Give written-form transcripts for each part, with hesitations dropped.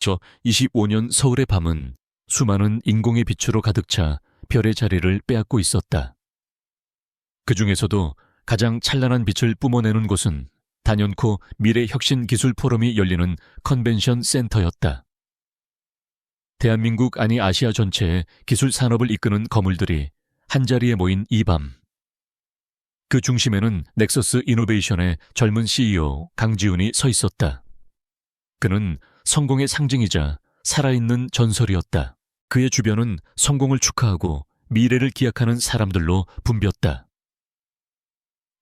저 25년 서울의 밤은 수많은 인공의 빛으로 가득 차 별의 자리를 빼앗고 있었다. 그 중에서도 가장 찬란한 빛을 뿜어내는 곳은 단연코 미래혁신기술 포럼이 열리는 컨벤션 센터였다. 대한민국 아니 아시아 전체의 기술 산업을 이끄는 거물들이 한자리에 모인 이 밤. 그 중심에는 넥서스 이노베이션의 젊은 CEO 강지훈이 서 있었다. 그는 성공의 상징이자 살아있는 전설이었다. 그의 주변은 성공을 축하하고 미래를 기약하는 사람들로 붐볐다.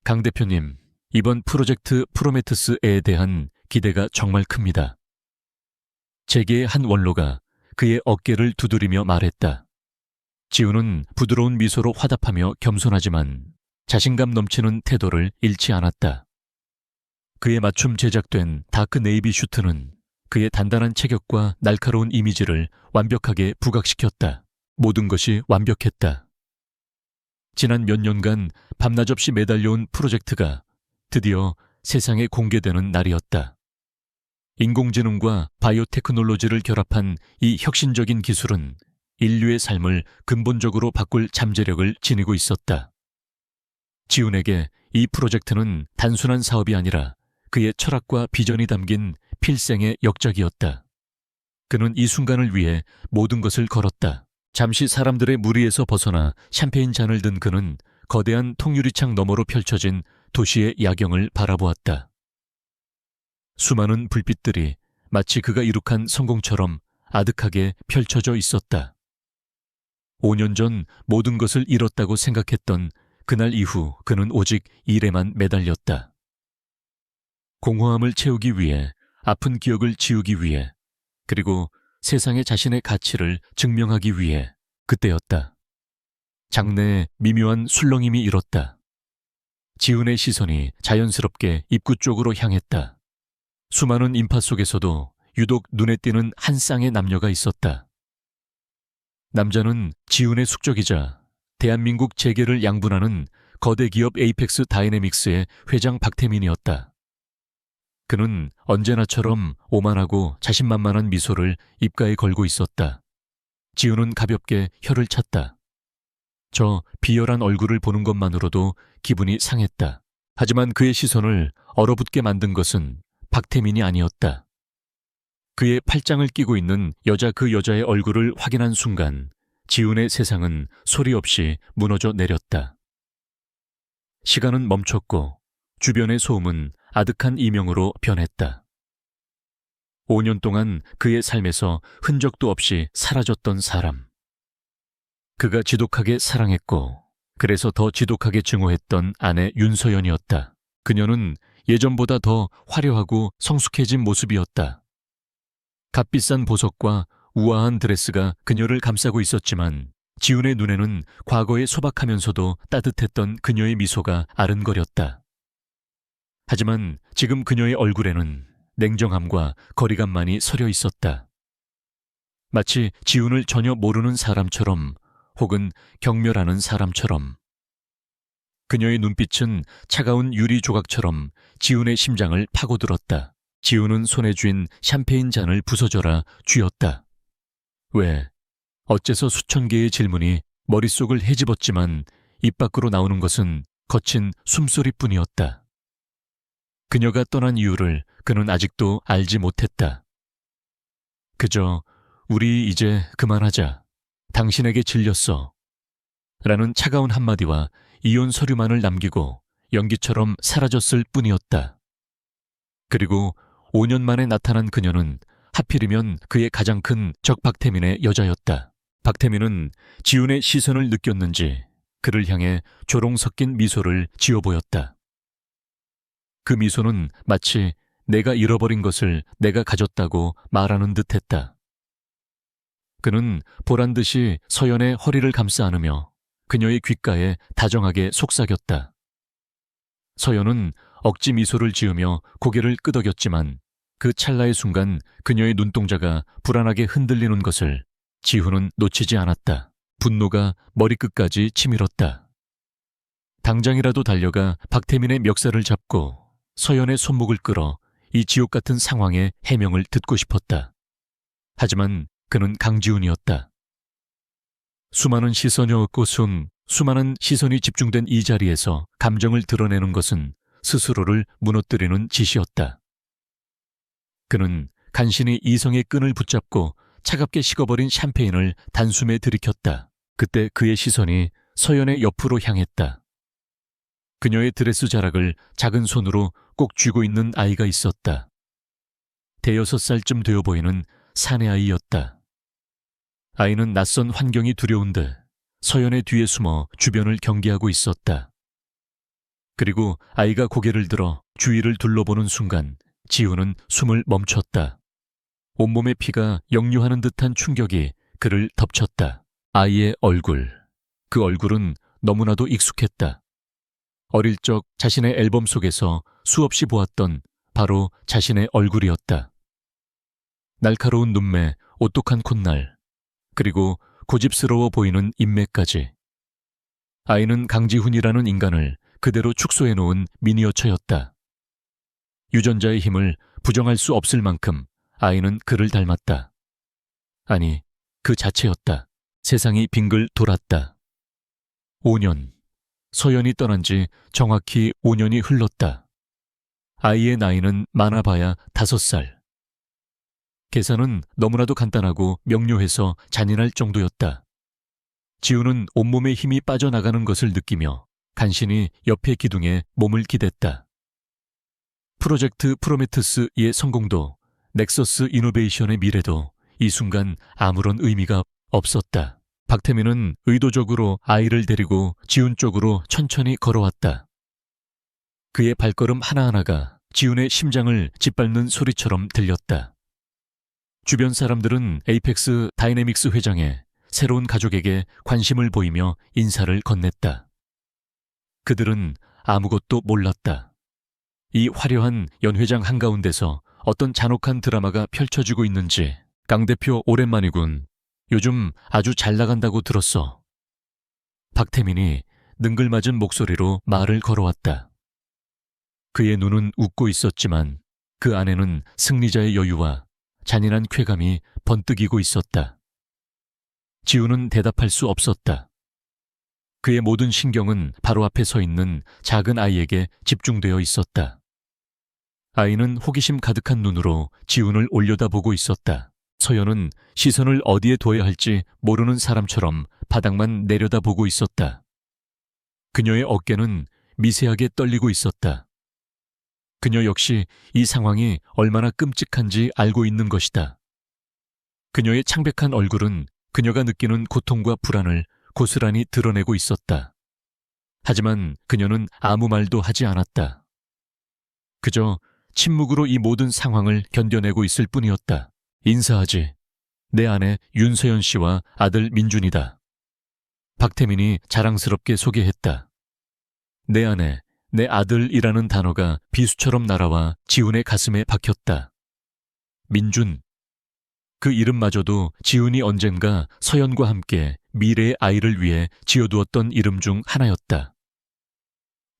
강 대표님, 이번 프로젝트 프로메테스에 대한 기대가 정말 큽니다. 재계의 한 원로가 그의 어깨를 두드리며 말했다. 지훈은 부드러운 미소로 화답하며 겸손하지만 자신감 넘치는 태도를 잃지 않았다. 그의 맞춤 제작된 다크 네이비 슈트는 그의 단단한 체격과 날카로운 이미지를 완벽하게 부각시켰다. 모든 것이 완벽했다. 지난 몇 년간 밤낮 없이 매달려온 프로젝트가 드디어 세상에 공개되는 날이었다. 인공지능과 바이오테크놀로지를 결합한 이 혁신적인 기술은 인류의 삶을 근본적으로 바꿀 잠재력을 지니고 있었다. 지훈에게 이 프로젝트는 단순한 사업이 아니라 그의 철학과 비전이 담긴 필생의 역작이었다. 그는 이 순간을 위해 모든 것을 걸었다. 잠시 사람들의 무리에서 벗어나 샴페인 잔을 든 그는 거대한 통유리창 너머로 펼쳐진 도시의 야경을 바라보았다. 수많은 불빛들이 마치 그가 이룩한 성공처럼 아득하게 펼쳐져 있었다. 5년 전 모든 것을 잃었다고 생각했던 그날 이후 그는 오직 일에만 매달렸다. 공허함을 채우기 위해, 아픈 기억을 지우기 위해, 그리고 세상에 자신의 가치를 증명하기 위해. 그때였다. 장내에 미묘한 술렁임이 일었다. 지훈의 시선이 자연스럽게 입구 쪽으로 향했다. 수많은 인파 속에서도 유독 눈에 띄는 한 쌍의 남녀가 있었다. 남자는 지훈의 숙적이자 대한민국 재계를 양분하는 거대 기업 에이펙스 다이내믹스의 회장 박태민이었다. 그는 언제나처럼 오만하고 자신만만한 미소를 입가에 걸고 있었다. 지훈은 가볍게 혀를 찼다. 저 비열한 얼굴을 보는 것만으로도 기분이 상했다. 하지만 그의 시선을 얼어붙게 만든 것은 박태민이 아니었다. 그의 팔짱을 끼고 있는 그 여자의 얼굴을 확인한 순간 지훈의 세상은 소리 없이 무너져 내렸다. 시간은 멈췄고 주변의 소음은 아득한 이명으로 변했다. 5년 동안 그의 삶에서 흔적도 없이 사라졌던 사람. 그가 지독하게 사랑했고 그래서 더 지독하게 증오했던 아내 윤서연이었다. 그녀는 예전보다 더 화려하고 성숙해진 모습이었다. 값비싼 보석과 우아한 드레스가 그녀를 감싸고 있었지만 지훈의 눈에는 과거의 소박하면서도 따뜻했던 그녀의 미소가 아른거렸다. 하지만 지금 그녀의 얼굴에는 냉정함과 거리감만이 서려 있었다. 마치 지훈을 전혀 모르는 사람처럼 혹은 경멸하는 사람처럼. 그녀의 눈빛은 차가운 유리 조각처럼 지훈의 심장을 파고들었다. 지훈은 손에 쥔 샴페인 잔을 부서져라 쥐었다. 왜? 어째서 수천 개의 질문이 머릿속을 헤집었지만 입 밖으로 나오는 것은 거친 숨소리뿐이었다. 그녀가 떠난 이유를 그는 아직도 알지 못했다. 그저 우리 이제 그만하자. 당신에게 질렸어. 라는 차가운 한마디와 이혼 서류만을 남기고 연기처럼 사라졌을 뿐이었다. 그리고 5년 만에 나타난 그녀는 하필이면 그의 가장 큰 적 박태민의 여자였다. 박태민은 지훈의 시선을 느꼈는지 그를 향해 조롱 섞인 미소를 지어 보였다. 그 미소는 마치 내가 잃어버린 것을 내가 가졌다고 말하는 듯했다. 그는 보란듯이 서연의 허리를 감싸 안으며 그녀의 귓가에 다정하게 속삭였다. 서연은 억지 미소를 지으며 고개를 끄덕였지만 그 찰나의 순간 그녀의 눈동자가 불안하게 흔들리는 것을 지훈은 놓치지 않았다. 분노가 머리끝까지 치밀었다. 당장이라도 달려가 박태민의 멱살을 잡고 서연의 손목을 끌어 이 지옥 같은 상황의 해명을 듣고 싶었다. 하지만 그는 강지훈이었다. 수많은 시선이었고 수많은 시선이 집중된 이 자리에서 감정을 드러내는 것은 스스로를 무너뜨리는 짓이었다. 그는 간신히 이성의 끈을 붙잡고 차갑게 식어버린 샴페인을 단숨에 들이켰다. 그때 그의 시선이 서연의 옆으로 향했다. 그녀의 드레스 자락을 작은 손으로 꼭 쥐고 있는 아이가 있었다. 대여섯 살쯤 되어 보이는 사내아이였다. 아이는 낯선 환경이 두려운 듯 서연의 뒤에 숨어 주변을 경계하고 있었다. 그리고 아이가 고개를 들어 주위를 둘러보는 순간 지우는 숨을 멈췄다. 온몸의 피가 역류하는 듯한 충격이 그를 덮쳤다. 아이의 얼굴. 그 얼굴은 너무나도 익숙했다. 어릴 적 자신의 앨범 속에서 수없이 보았던 바로 자신의 얼굴이었다. 날카로운 눈매, 오똑한 콧날, 그리고 고집스러워 보이는 인매까지. 아이는 강지훈이라는 인간을 그대로 축소해놓은 미니어처였다. 유전자의 힘을 부정할 수 없을 만큼 아이는 그를 닮았다. 아니, 그 자체였다. 세상이 빙글 돌았다. 5년. 서연이 떠난 지 정확히 5년이 흘렀다. 아이의 나이는 많아봐야 5살. 계산은 너무나도 간단하고 명료해서 잔인할 정도였다. 지우는 온몸에 힘이 빠져나가는 것을 느끼며 간신히 옆의 기둥에 몸을 기댔다. 프로젝트 프로메테스의 성공도 넥서스 이노베이션의 미래도 이 순간 아무런 의미가 없었다. 박태민은 의도적으로 아이를 데리고 지훈 쪽으로 천천히 걸어왔다. 그의 발걸음 하나하나가 지훈의 심장을 짓밟는 소리처럼 들렸다. 주변 사람들은 에이펙스 다이내믹스 회장의 새로운 가족에게 관심을 보이며 인사를 건넸다. 그들은 아무것도 몰랐다. 이 화려한 연회장 한가운데서 어떤 잔혹한 드라마가 펼쳐지고 있는지. 강 대표 오랜만이군. 요즘 아주 잘 나간다고 들었어. 박태민이 능글맞은 목소리로 말을 걸어왔다. 그의 눈은 웃고 있었지만 그 안에는 승리자의 여유와 잔인한 쾌감이 번뜩이고 있었다. 지우는 대답할 수 없었다. 그의 모든 신경은 바로 앞에 서 있는 작은 아이에게 집중되어 있었다. 아이는 호기심 가득한 눈으로 지훈을 올려다보고 있었다. 서연은 시선을 어디에 둬야 할지 모르는 사람처럼 바닥만 내려다보고 있었다. 그녀의 어깨는 미세하게 떨리고 있었다. 그녀 역시 이 상황이 얼마나 끔찍한지 알고 있는 것이다. 그녀의 창백한 얼굴은 그녀가 느끼는 고통과 불안을 고스란히 드러내고 있었다. 하지만 그녀는 아무 말도 하지 않았다. 그저 침묵으로 이 모든 상황을 견뎌내고 있을 뿐이었다. 인사하지. 내 아내 윤서연 씨와 아들 민준이다. 박태민이 자랑스럽게 소개했다. 내 아내, 내 아들이라는 단어가 비수처럼 날아와 지훈의 가슴에 박혔다. 민준. 그 이름마저도 지훈이 언젠가 서연과 함께 미래의 아이를 위해 지어두었던 이름 중 하나였다.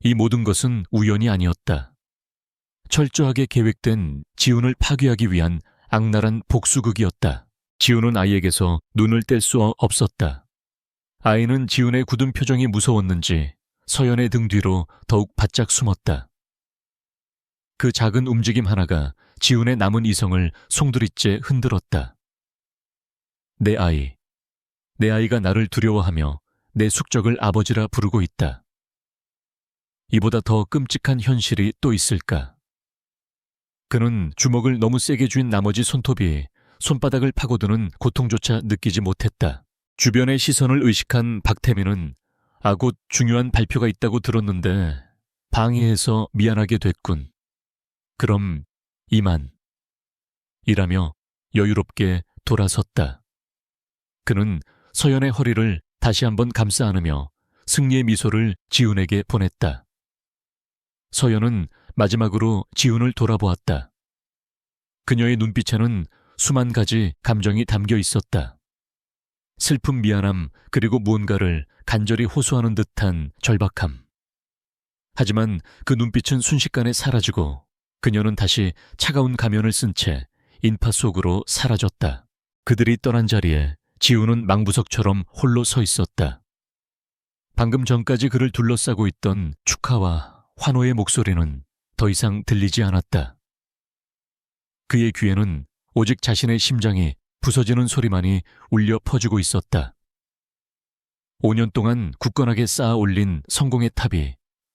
이 모든 것은 우연이 아니었다. 철저하게 계획된 지훈을 파괴하기 위한 악랄한 복수극이었다. 지훈은 아이에게서 눈을 뗄 수 없었다. 아이는 지훈의 굳은 표정이 무서웠는지 서연의 등 뒤로 더욱 바짝 숨었다. 그 작은 움직임 하나가 지훈의 남은 이성을 송두리째 흔들었다. 내 아이가 나를 두려워하며 내 숙적을 아버지라 부르고 있다. 이보다 더 끔찍한 현실이 또 있을까? 그는 주먹을 너무 세게 쥔 나머지 손톱이 손바닥을 파고드는 고통조차 느끼지 못했다. 주변의 시선을 의식한 박태민은 곧 중요한 발표가 있다고 들었는데 방해해서 미안하게 됐군. 그럼 이만. 이라며 여유롭게 돌아섰다. 그는 서연의 허리를 다시 한번 감싸 안으며 승리의 미소를 지훈에게 보냈다. 서연은 마지막으로 지훈을 돌아보았다. 그녀의 눈빛에는 수만 가지 감정이 담겨 있었다. 슬픔, 미안함, 그리고 무언가를 간절히 호소하는 듯한 절박함. 하지만 그 눈빛은 순식간에 사라지고 그녀는 다시 차가운 가면을 쓴 채 인파 속으로 사라졌다. 그들이 떠난 자리에 지우는 망부석처럼 홀로 서 있었다. 방금 전까지 그를 둘러싸고 있던 축하와 환호의 목소리는 더 이상 들리지 않았다. 그의 귀에는 오직 자신의 심장이 부서지는 소리만이 울려 퍼지고 있었다. 5년 동안 굳건하게 쌓아 올린 성공의 탑이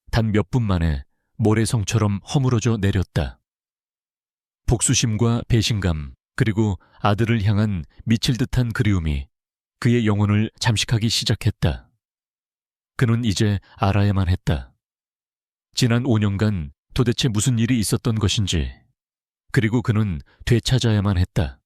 단 몇 분 만에 모래성처럼 허물어져 내렸다. 복수심과 배신감, 그리고 아들을 향한 미칠 듯한 그리움이 그의 영혼을 잠식하기 시작했다. 그는 이제 알아야만 했다. 지난 5년간 도대체 무슨 일이 있었던 것인지, 그리고 그는 되찾아야만 했다.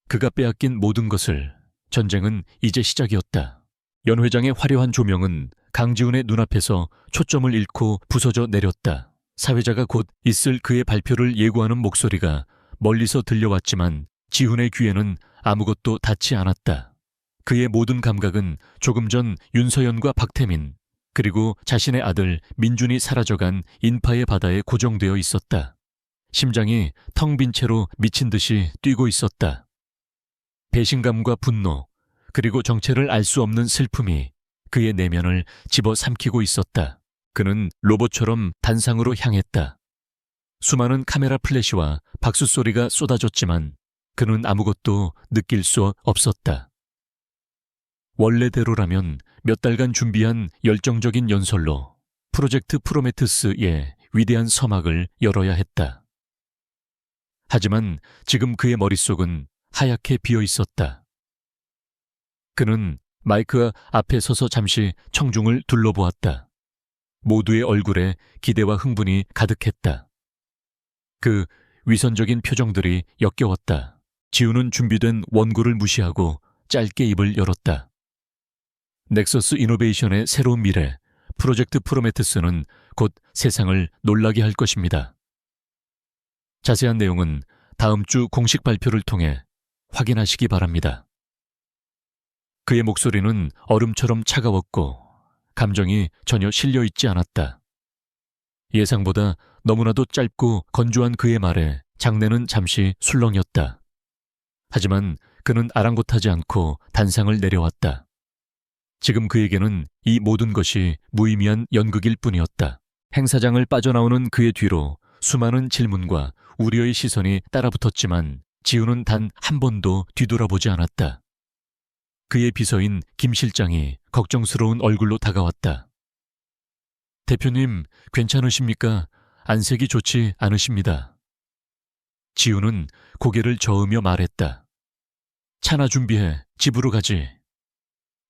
그가 빼앗긴 모든 것을. 전쟁은 이제 시작이었다. 연 회장의 화려한 조명은 강지훈의 눈앞에서 초점을 잃고 부서져 내렸다. 사회자가 곧 있을 그의 발표를 예고하는 목소리가 멀리서 들려왔지만 지훈의 귀에는 아무것도 닿지 않았다. 그의 모든 감각은 조금 전 윤서연과 박태민, 그리고 자신의 아들 민준이 사라져간 인파의 바다에 고정되어 있었다. 심장이 텅 빈 채로 미친 듯이 뛰고 있었다. 배신감과 분노, 그리고 정체를 알 수 없는 슬픔이 그의 내면을 집어삼키고 있었다. 그는 로봇처럼 단상으로 향했다. 수많은 카메라 플래시와 박수 소리가 쏟아졌지만 그는 아무것도 느낄 수 없었다. 원래대로라면 몇 달간 준비한 열정적인 연설로 프로젝트 프로메테우스의 위대한 서막을 열어야 했다. 하지만 지금 그의 머릿속은 하얗게 비어 있었다. 그는 마이크 앞에 서서 잠시 청중을 둘러보았다. 모두의 얼굴에 기대와 흥분이 가득했다. 그 위선적인 표정들이 역겨웠다. 지우는 준비된 원고를 무시하고 짧게 입을 열었다. 넥서스 이노베이션의 새로운 미래, 프로젝트 프로메테우스는 곧 세상을 놀라게 할 것입니다. 자세한 내용은 다음 주 공식 발표를 통해 확인하시기 바랍니다. 그의 목소리는 얼음처럼 차가웠고 감정이 전혀 실려 있지 않았다. 예상보다 너무나도 짧고 건조한 그의 말에 장내는 잠시 술렁였다. 하지만 그는 아랑곳하지 않고 단상을 내려왔다. 지금 그에게는 이 모든 것이 무의미한 연극일 뿐이었다. 행사장을 빠져나오는 그의 뒤로 수많은 질문과 우려의 시선이 따라붙었지만 지우는 단 한 번도 뒤돌아보지 않았다. 그의 비서인 김 실장이 걱정스러운 얼굴로 다가왔다. 대표님, 괜찮으십니까? 안색이 좋지 않으십니다. 지우는 고개를 저으며 말했다. 차나 준비해, 집으로 가지.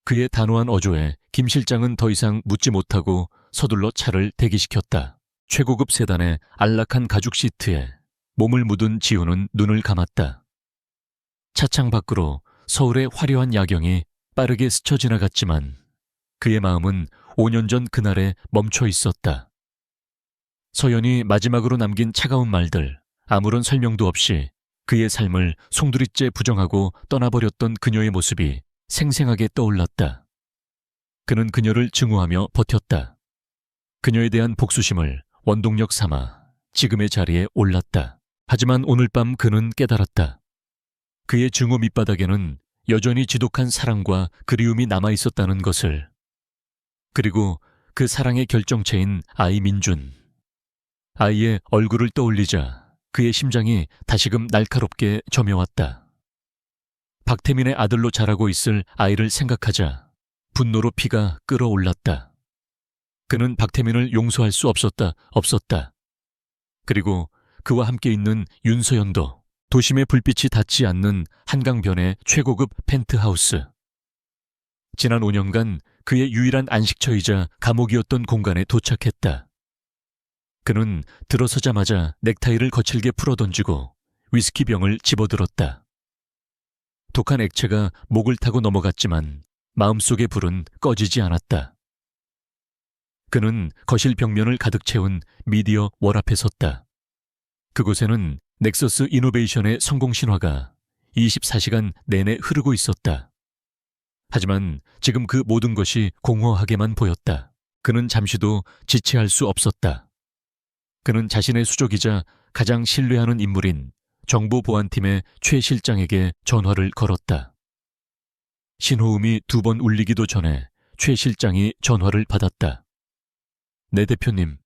그의 단호한 어조에 김 실장은 더 이상 묻지 못하고 서둘러 차를 대기시켰다. 최고급 세단의 안락한 가죽 시트에 몸을 묻은 지우는 눈을 감았다. 차창 밖으로 서울의 화려한 야경이 빠르게 스쳐 지나갔지만 그의 마음은 5년 전 그날에 멈춰 있었다. 서연이 마지막으로 남긴 차가운 말들, 아무런 설명도 없이 그의 삶을 송두리째 부정하고 떠나버렸던 그녀의 모습이 생생하게 떠올랐다. 그는 그녀를 증오하며 버텼다. 그녀에 대한 복수심을 원동력 삼아 지금의 자리에 올랐다. 하지만 오늘 밤 그는 깨달았다. 그의 증오 밑바닥에는 여전히 지독한 사랑과 그리움이 남아있었다는 것을. 그리고 그 사랑의 결정체인 아이 민준. 아이의 얼굴을 떠올리자 그의 심장이 다시금 날카롭게 저며왔다. 박태민의 아들로 자라고 있을 아이를 생각하자 분노로 피가 끓어올랐다. 그는 박태민을 용서할 수 없었다. 그리고 그와 함께 있는 윤서연도. 도심의 불빛이 닿지 않는 한강변의 최고급 펜트하우스. 지난 5년간 그의 유일한 안식처이자 감옥이었던 공간에 도착했다. 그는 들어서자마자 넥타이를 거칠게 풀어던지고 위스키병을 집어들었다. 독한 액체가 목을 타고 넘어갔지만 마음속의 불은 꺼지지 않았다. 그는 거실 벽면을 가득 채운 미디어 월 앞에 섰다. 그곳에는 넥서스 이노베이션의 성공 신화가 24시간 내내 흐르고 있었다. 하지만 지금 그 모든 것이 공허하게만 보였다. 그는 잠시도 지체할 수 없었다. 그는 자신의 수족이자 가장 신뢰하는 인물인 정보보안팀의 최 실장에게 전화를 걸었다. 신호음이 2번 울리기도 전에 최 실장이 전화를 받았다. 네, 대표님.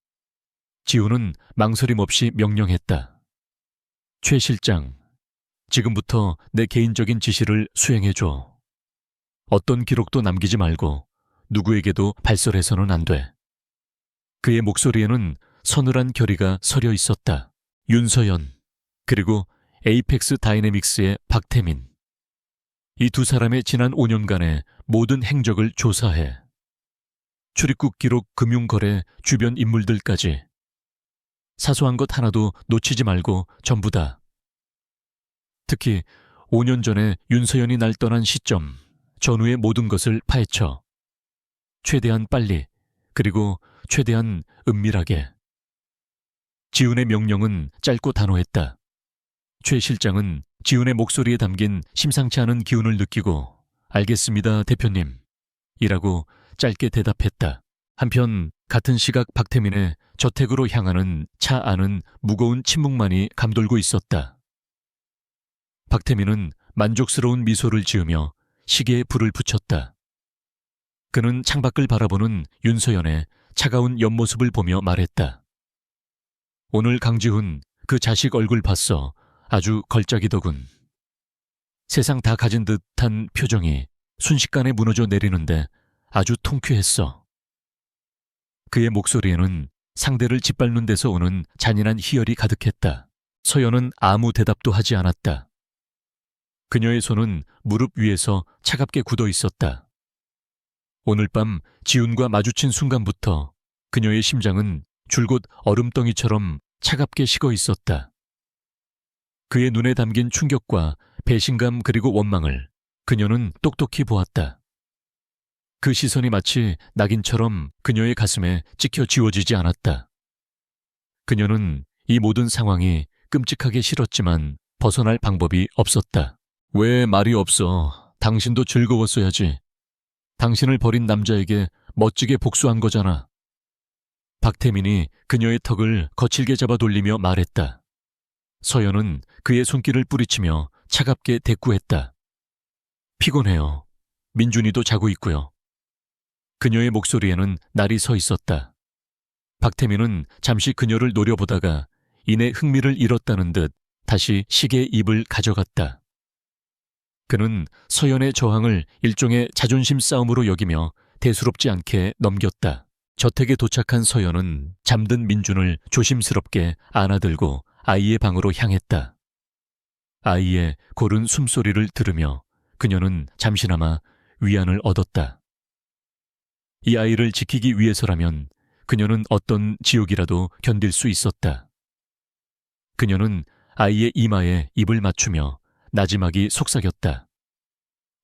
지훈은 망설임 없이 명령했다. 최 실장, 지금부터 내 개인적인 지시를 수행해줘. 어떤 기록도 남기지 말고 누구에게도 발설해서는 안 돼. 그의 목소리에는 서늘한 결의가 서려 있었다. 윤서연, 그리고 에이펙스 다이내믹스의 박태민. 이 두 사람의 지난 5년간의 모든 행적을 조사해. 출입국 기록, 금융거래, 주변 인물들까지. 사소한 것 하나도 놓치지 말고 전부 다. 특히 5년 전에 윤서연이 날 떠난 시점, 전후의 모든 것을 파헤쳐. 최대한 빨리, 그리고 최대한 은밀하게. 지훈의 명령은 짧고 단호했다. 최 실장은 지훈의 목소리에 담긴 심상치 않은 기운을 느끼고 알겠습니다, 대표님. 이라고 짧게 대답했다. 한편 같은 시각 박태민의 저택으로 향하는 차 안은 무거운 침묵만이 감돌고 있었다. 박태민은 만족스러운 미소를 지으며 시계에 불을 붙였다. 그는 창밖을 바라보는 윤서연의 차가운 옆모습을 보며 말했다. 오늘 강지훈, 그 자식 얼굴 봤어. 아주 걸작이더군. 세상 다 가진 듯한 표정이 순식간에 무너져 내리는데 아주 통쾌했어. 그의 목소리에는 상대를 짓밟는 데서 오는 잔인한 희열이 가득했다. 서연은 아무 대답도 하지 않았다. 그녀의 손은 무릎 위에서 차갑게 굳어 있었다. 오늘 밤 지훈과 마주친 순간부터 그녀의 심장은 줄곧 얼음덩이처럼 차갑게 식어 있었다. 그의 눈에 담긴 충격과 배신감 그리고 원망을 그녀는 똑똑히 보았다. 그 시선이 마치 낙인처럼 그녀의 가슴에 찍혀 지워지지 않았다. 그녀는 이 모든 상황이 끔찍하게 싫었지만 벗어날 방법이 없었다. 왜 말이 없어? 당신도 즐거웠어야지. 당신을 버린 남자에게 멋지게 복수한 거잖아. 박태민이 그녀의 턱을 거칠게 잡아 돌리며 말했다. 서연은 그의 손길을 뿌리치며 차갑게 대꾸했다. 피곤해요. 민준이도 자고 있고요. 그녀의 목소리에는 날이 서 있었다. 박태민은 잠시 그녀를 노려보다가 이내 흥미를 잃었다는 듯 다시 시계 입을 가져갔다. 그는 서연의 저항을 일종의 자존심 싸움으로 여기며 대수롭지 않게 넘겼다. 저택에 도착한 서연은 잠든 민준을 조심스럽게 안아들고 아이의 방으로 향했다. 아이의 고른 숨소리를 들으며 그녀는 잠시나마 위안을 얻었다. 이 아이를 지키기 위해서라면 그녀는 어떤 지옥이라도 견딜 수 있었다. 그녀는 아이의 이마에 입을 맞추며 나지막이 속삭였다.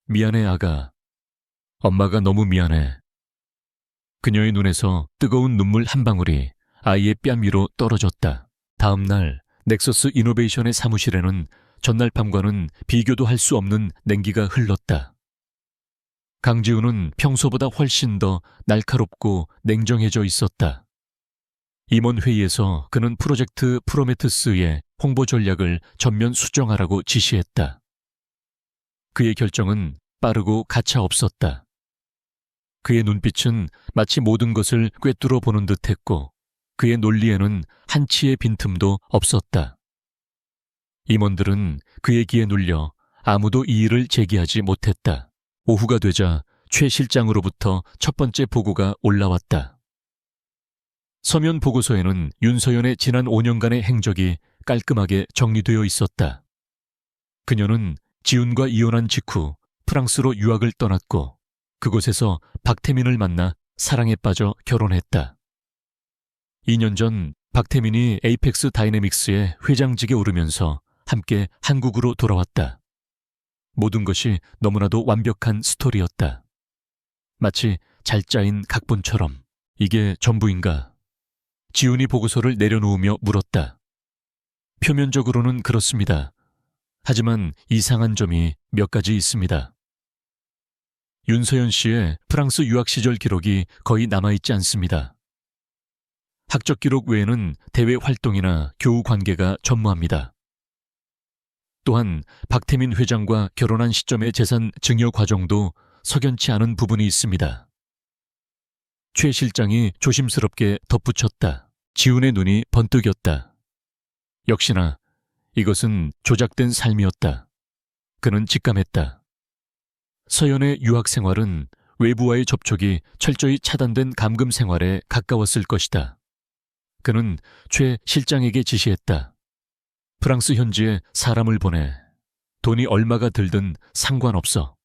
미안해, 아가. 엄마가 너무 미안해. 그녀의 눈에서 뜨거운 눈물 한 방울이 아이의 뺨 위로 떨어졌다. 다음 날 넥서스 이노베이션의 사무실에는 전날 밤과는 비교도 할 수 없는 냉기가 흘렀다. 강지훈은 평소보다 훨씬 더 날카롭고 냉정해져 있었다. 임원회의에서 그는 프로젝트 프로메테스의 홍보 전략을 전면 수정하라고 지시했다. 그의 결정은 빠르고 가차 없었다. 그의 눈빛은 마치 모든 것을 꿰뚫어 보는 듯했고 그의 논리에는 한치의 빈틈도 없었다. 임원들은 그의 기에 눌려 아무도 이의를 제기하지 못했다. 오후가 되자 최 실장으로부터 첫 번째 보고가 올라왔다. 서면 보고서에는 윤서연의 지난 5년간의 행적이 깔끔하게 정리되어 있었다. 그녀는 지훈과 이혼한 직후 프랑스로 유학을 떠났고 그곳에서 박태민을 만나 사랑에 빠져 결혼했다. 2년 전 박태민이 에이펙스 다이내믹스의 회장직에 오르면서 함께 한국으로 돌아왔다. 모든 것이 너무나도 완벽한 스토리였다. 마치 잘 짜인 각본처럼. 이게 전부인가? 지훈이 보고서를 내려놓으며 물었다. 표면적으로는 그렇습니다. 하지만 이상한 점이 몇 가지 있습니다. 윤서연 씨의 프랑스 유학 시절 기록이 거의 남아있지 않습니다. 학적 기록 외에는 대외 활동이나 교우 관계가 전무합니다. 또한 박태민 회장과 결혼한 시점의 재산 증여 과정도 석연치 않은 부분이 있습니다. 최 실장이 조심스럽게 덧붙였다. 지훈의 눈이 번뜩였다. 역시나 이것은 조작된 삶이었다. 그는 직감했다. 서연의 유학 생활은 외부와의 접촉이 철저히 차단된 감금 생활에 가까웠을 것이다. 그는 최 실장에게 지시했다. 프랑스 현지에 사람을 보내. 돈이 얼마가 들든 상관없어.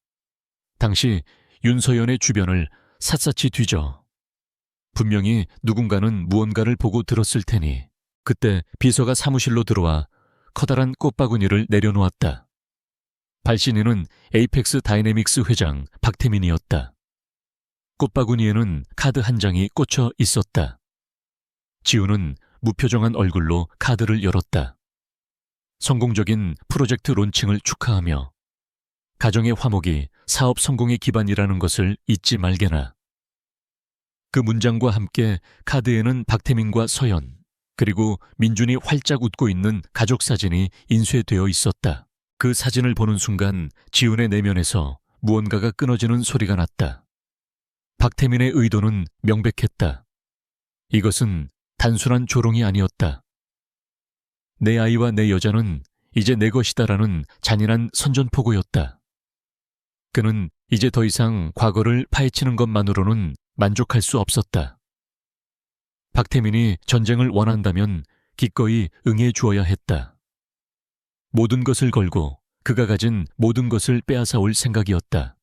당시 윤서연의 주변을 샅샅이 뒤져. 분명히 누군가는 무언가를 보고 들었을 테니 그때 비서가 사무실로 들어와 커다란 꽃바구니를 내려놓았다. 발신인은 에이펙스 다이내믹스 회장 박태민이었다. 꽃바구니에는 카드 한 장이 꽂혀 있었다. 지훈은 무표정한 얼굴로 카드를 열었다. 성공적인 프로젝트 론칭을 축하하며 가정의 화목이 사업 성공의 기반이라는 것을 잊지 말게나. 그 문장과 함께 카드에는 박태민과 서연, 그리고 민준이 활짝 웃고 있는 가족 사진이 인쇄되어 있었다. 그 사진을 보는 순간 지훈의 내면에서 무언가가 끊어지는 소리가 났다. 박태민의 의도는 명백했다. 이것은 단순한 조롱이 아니었다. 내 아이와 내 여자는 이제 내 것이다라는 잔인한 선전포고였다. 그는 이제 더 이상 과거를 파헤치는 것만으로는 만족할 수 없었다. 박태민이 전쟁을 원한다면 기꺼이 응해 주어야 했다. 모든 것을 걸고 그가 가진 모든 것을 빼앗아 올 생각이었다.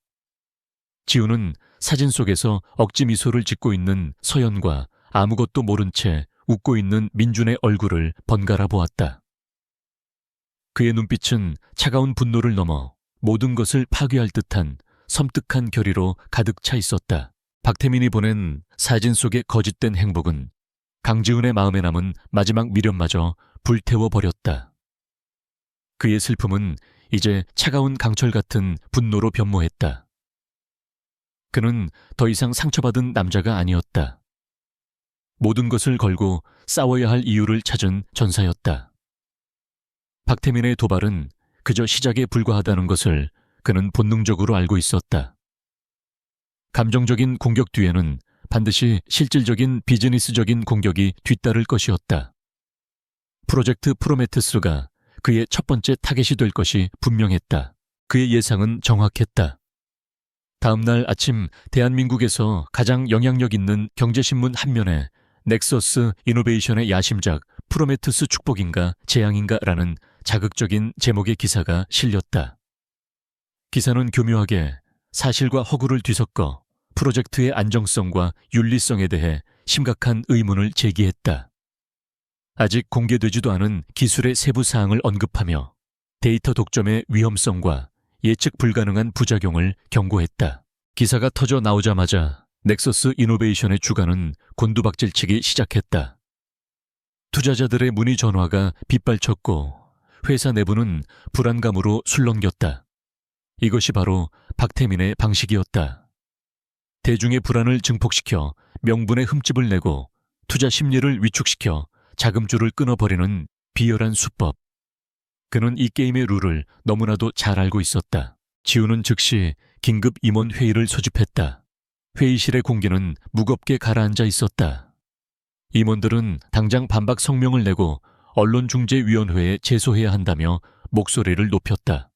지훈은 사진 속에서 억지 미소를 짓고 있는 서연과 아무것도 모른 채 웃고 있는 민준의 얼굴을 번갈아 보았다. 그의 눈빛은 차가운 분노를 넘어 모든 것을 파괴할 듯한 섬뜩한 결의로 가득 차 있었다. 박태민이 보낸 사진 속의 거짓된 행복은 강지훈의 마음에 남은 마지막 미련마저 불태워 버렸다. 그의 슬픔은 이제 차가운 강철 같은 분노로 변모했다. 그는 더 이상 상처받은 남자가 아니었다. 모든 것을 걸고 싸워야 할 이유를 찾은 전사였다. 박태민의 도발은 그저 시작에 불과하다는 것을 그는 본능적으로 알고 있었다. 감정적인 공격 뒤에는 반드시 실질적인 비즈니스적인 공격이 뒤따를 것이었다. 프로젝트 프로메테스가 그의 첫 번째 타겟이 될 것이 분명했다. 그의 예상은 정확했다. 다음 날 아침 대한민국에서 가장 영향력 있는 경제신문 한 면에 넥서스 이노베이션의 야심작 프로메테스 축복인가 재앙인가라는 자극적인 제목의 기사가 실렸다. 기사는 교묘하게 사실과 허구를 뒤섞어 프로젝트의 안정성과 윤리성에 대해 심각한 의문을 제기했다. 아직 공개되지도 않은 기술의 세부 사항을 언급하며 데이터 독점의 위험성과 예측 불가능한 부작용을 경고했다. 기사가 터져 나오자마자 넥서스 이노베이션의 주가는 곤두박질치기 시작했다. 투자자들의 문의 전화가 빗발쳤고 회사 내부는 불안감으로 술렁겼다. 이것이 바로 박태민의 방식이었다. 대중의 불안을 증폭시켜 명분의 흠집을 내고 투자 심리를 위축시켜 자금줄을 끊어버리는 비열한 수법. 그는 이 게임의 룰을 너무나도 잘 알고 있었다. 지훈은 즉시 긴급 임원 회의를 소집했다. 회의실의 공기는 무겁게 가라앉아 있었다. 임원들은 당장 반박 성명을 내고 언론중재위원회에 제소해야 한다며 목소리를 높였다.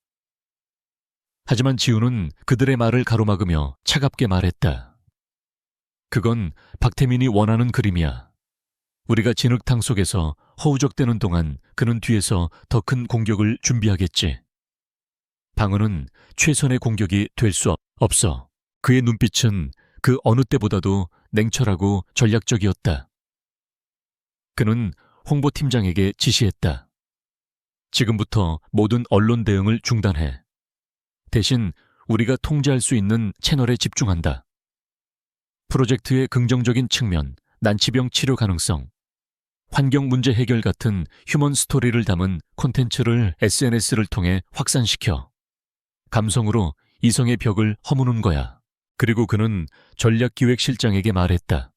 하지만 지훈은 그들의 말을 가로막으며 차갑게 말했다. 그건 박태민이 원하는 그림이야. 우리가 진흙탕 속에서 허우적대는 동안 그는 뒤에서 더 큰 공격을 준비하겠지. 방어는 최선의 공격이 될 수 없어. 그의 눈빛은 그 어느 때보다도 냉철하고 전략적이었다. 그는 홍보팀장에게 지시했다. 지금부터 모든 언론 대응을 중단해. 대신 우리가 통제할 수 있는 채널에 집중한다. 프로젝트의 긍정적인 측면, 난치병 치료 가능성, 환경 문제 해결 같은 휴먼 스토리를 담은 콘텐츠를 SNS를 통해 확산시켜. 감성으로 이성의 벽을 허무는 거야. 그리고 그는 전략기획실장에게 말했다.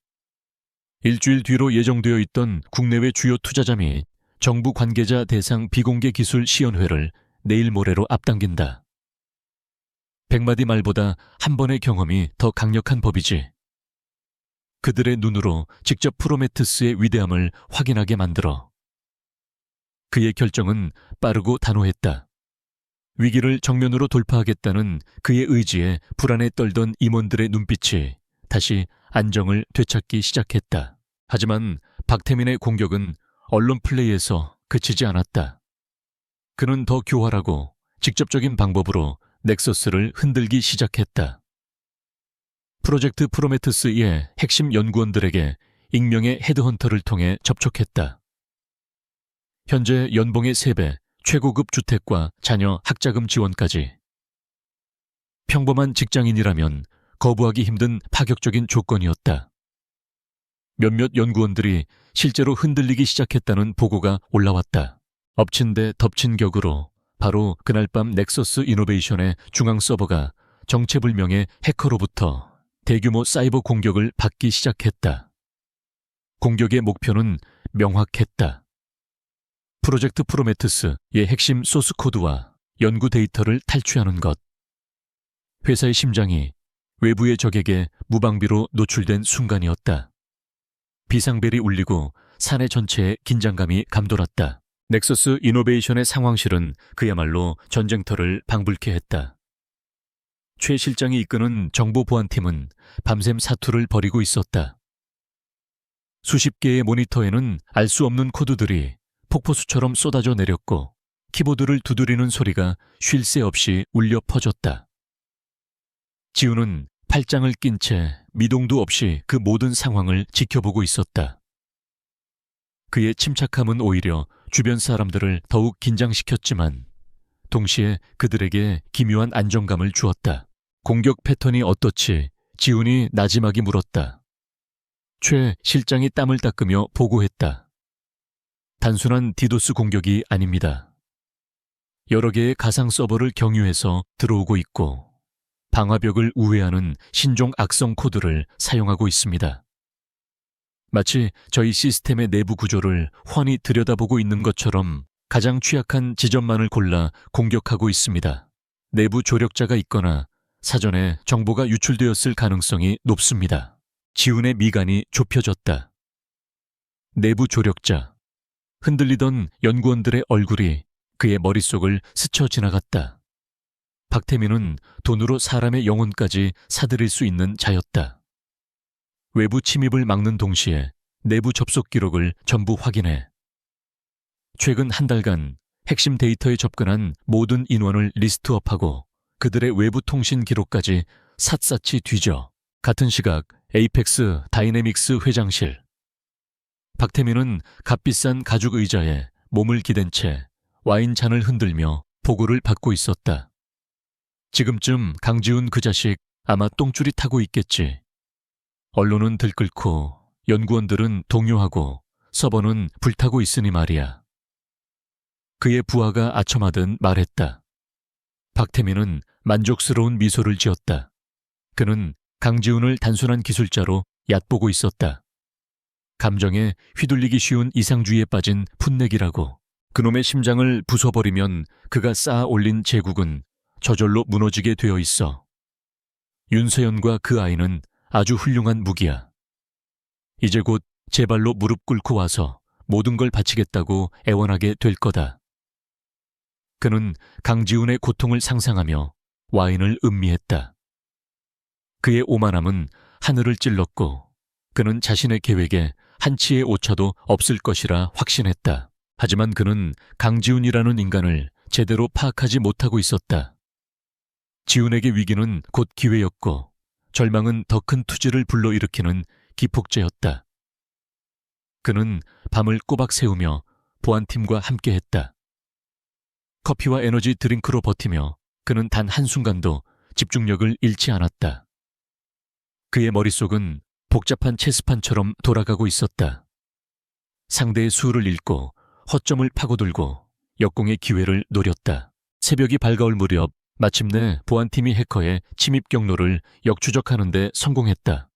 일주일 뒤로 예정되어 있던 국내외 주요 투자자 및 정부 관계자 대상 비공개 기술 시연회를 내일 모레로 앞당긴다. 100마디 말보다 한 번의 경험이 더 강력한 법이지. 그들의 눈으로 직접 프로메테우스의 위대함을 확인하게 만들어. 그의 결정은 빠르고 단호했다. 위기를 정면으로 돌파하겠다는 그의 의지에 불안에 떨던 임원들의 눈빛이 다시 안정을 되찾기 시작했다. 하지만 박태민의 공격은 언론 플레이에서 그치지 않았다. 그는 더 교활하고 직접적인 방법으로 넥서스를 흔들기 시작했다. 프로젝트 프로메테우스의 핵심 연구원들에게 익명의 헤드헌터를 통해 접촉했다. 현재 연봉의 3배, 최고급 주택과 자녀 학자금 지원까지. 평범한 직장인이라면 거부하기 힘든 파격적인 조건이었다. 몇몇 연구원들이 실제로 흔들리기 시작했다는 보고가 올라왔다. 엎친 데 덮친 격으로 바로 그날 밤 넥서스 이노베이션의 중앙 서버가 정체불명의 해커로부터 대규모 사이버 공격을 받기 시작했다. 공격의 목표는 명확했다. 프로젝트 프로메테우스의 핵심 소스 코드와 연구 데이터를 탈취하는 것. 회사의 심장이 외부의 적에게 무방비로 노출된 순간이었다. 비상벨이 울리고 사내 전체에 긴장감이 감돌았다. 넥서스 이노베이션의 상황실은 그야말로 전쟁터를 방불케 했다. 최 실장이 이끄는 정보보안팀은 밤샘 사투를 벌이고 있었다. 수십 개의 모니터에는 알 수 없는 코드들이 폭포수처럼 쏟아져 내렸고 키보드를 두드리는 소리가 쉴 새 없이 울려 퍼졌다. 지우는 팔짱을 낀 채 미동도 없이 그 모든 상황을 지켜보고 있었다. 그의 침착함은 오히려 주변 사람들을 더욱 긴장시켰지만 동시에 그들에게 기묘한 안정감을 주었다. 공격 패턴이 어떻지? 지훈이 나지막이 물었다. 최 실장이 땀을 닦으며 보고했다. 단순한 디도스 공격이 아닙니다. 여러 개의 가상 서버를 경유해서 들어오고 있고 방화벽을 우회하는 신종 악성 코드를 사용하고 있습니다. 마치 저희 시스템의 내부 구조를 훤히 들여다보고 있는 것처럼 가장 취약한 지점만을 골라 공격하고 있습니다. 내부 조력자가 있거나 사전에 정보가 유출되었을 가능성이 높습니다. 지훈의 미간이 좁혀졌다. 내부 조력자. 흔들리던 연구원들의 얼굴이 그의 머릿속을 스쳐 지나갔다. 박태민은 돈으로 사람의 영혼까지 사들일 수 있는 자였다. 외부 침입을 막는 동시에 내부 접속 기록을 전부 확인해 최근 한 달간 핵심 데이터에 접근한 모든 인원을 리스트업하고 그들의 외부 통신 기록까지 샅샅이 뒤져. 같은 시각 에이펙스 다이내믹스 회장실. 박태민은 값비싼 가죽 의자에 몸을 기댄 채 와인잔을 흔들며 보고를 받고 있었다. 지금쯤 강지훈 그 자식 아마 똥줄이 타고 있겠지. 언론은 들끓고 연구원들은 동요하고 서버는 불타고 있으니 말이야. 그의 부하가 아첨하듯 말했다. 박태민은 만족스러운 미소를 지었다. 그는 강지훈을 단순한 기술자로 얕보고 있었다. 감정에 휘둘리기 쉬운 이상주의에 빠진 풋내기라고. 그놈의 심장을 부숴버리면 그가 쌓아 올린 제국은 저절로 무너지게 되어 있어. 윤서연과 그 아이는 아주 훌륭한 무기야. 이제 곧 제 발로 무릎 꿇고 와서 모든 걸 바치겠다고 애원하게 될 거다. 그는 강지훈의 고통을 상상하며 와인을 음미했다. 그의 오만함은 하늘을 찔렀고 그는 자신의 계획에 한치의 오차도 없을 것이라 확신했다. 하지만 그는 강지훈이라는 인간을 제대로 파악하지 못하고 있었다. 지훈에게 위기는 곧 기회였고 절망은 더 큰 투지를 불러일으키는 기폭제였다. 그는 밤을 꼬박 새우며 보안팀과 함께했다. 커피와 에너지 드링크로 버티며 그는 단 한순간도 집중력을 잃지 않았다. 그의 머릿속은 복잡한 체스판처럼 돌아가고 있었다. 상대의 수를 읽고 허점을 파고들고 역공의 기회를 노렸다. 새벽이 밝아올 무렵 마침내 보안팀이 해커의 침입 경로를 역추적하는 데 성공했다.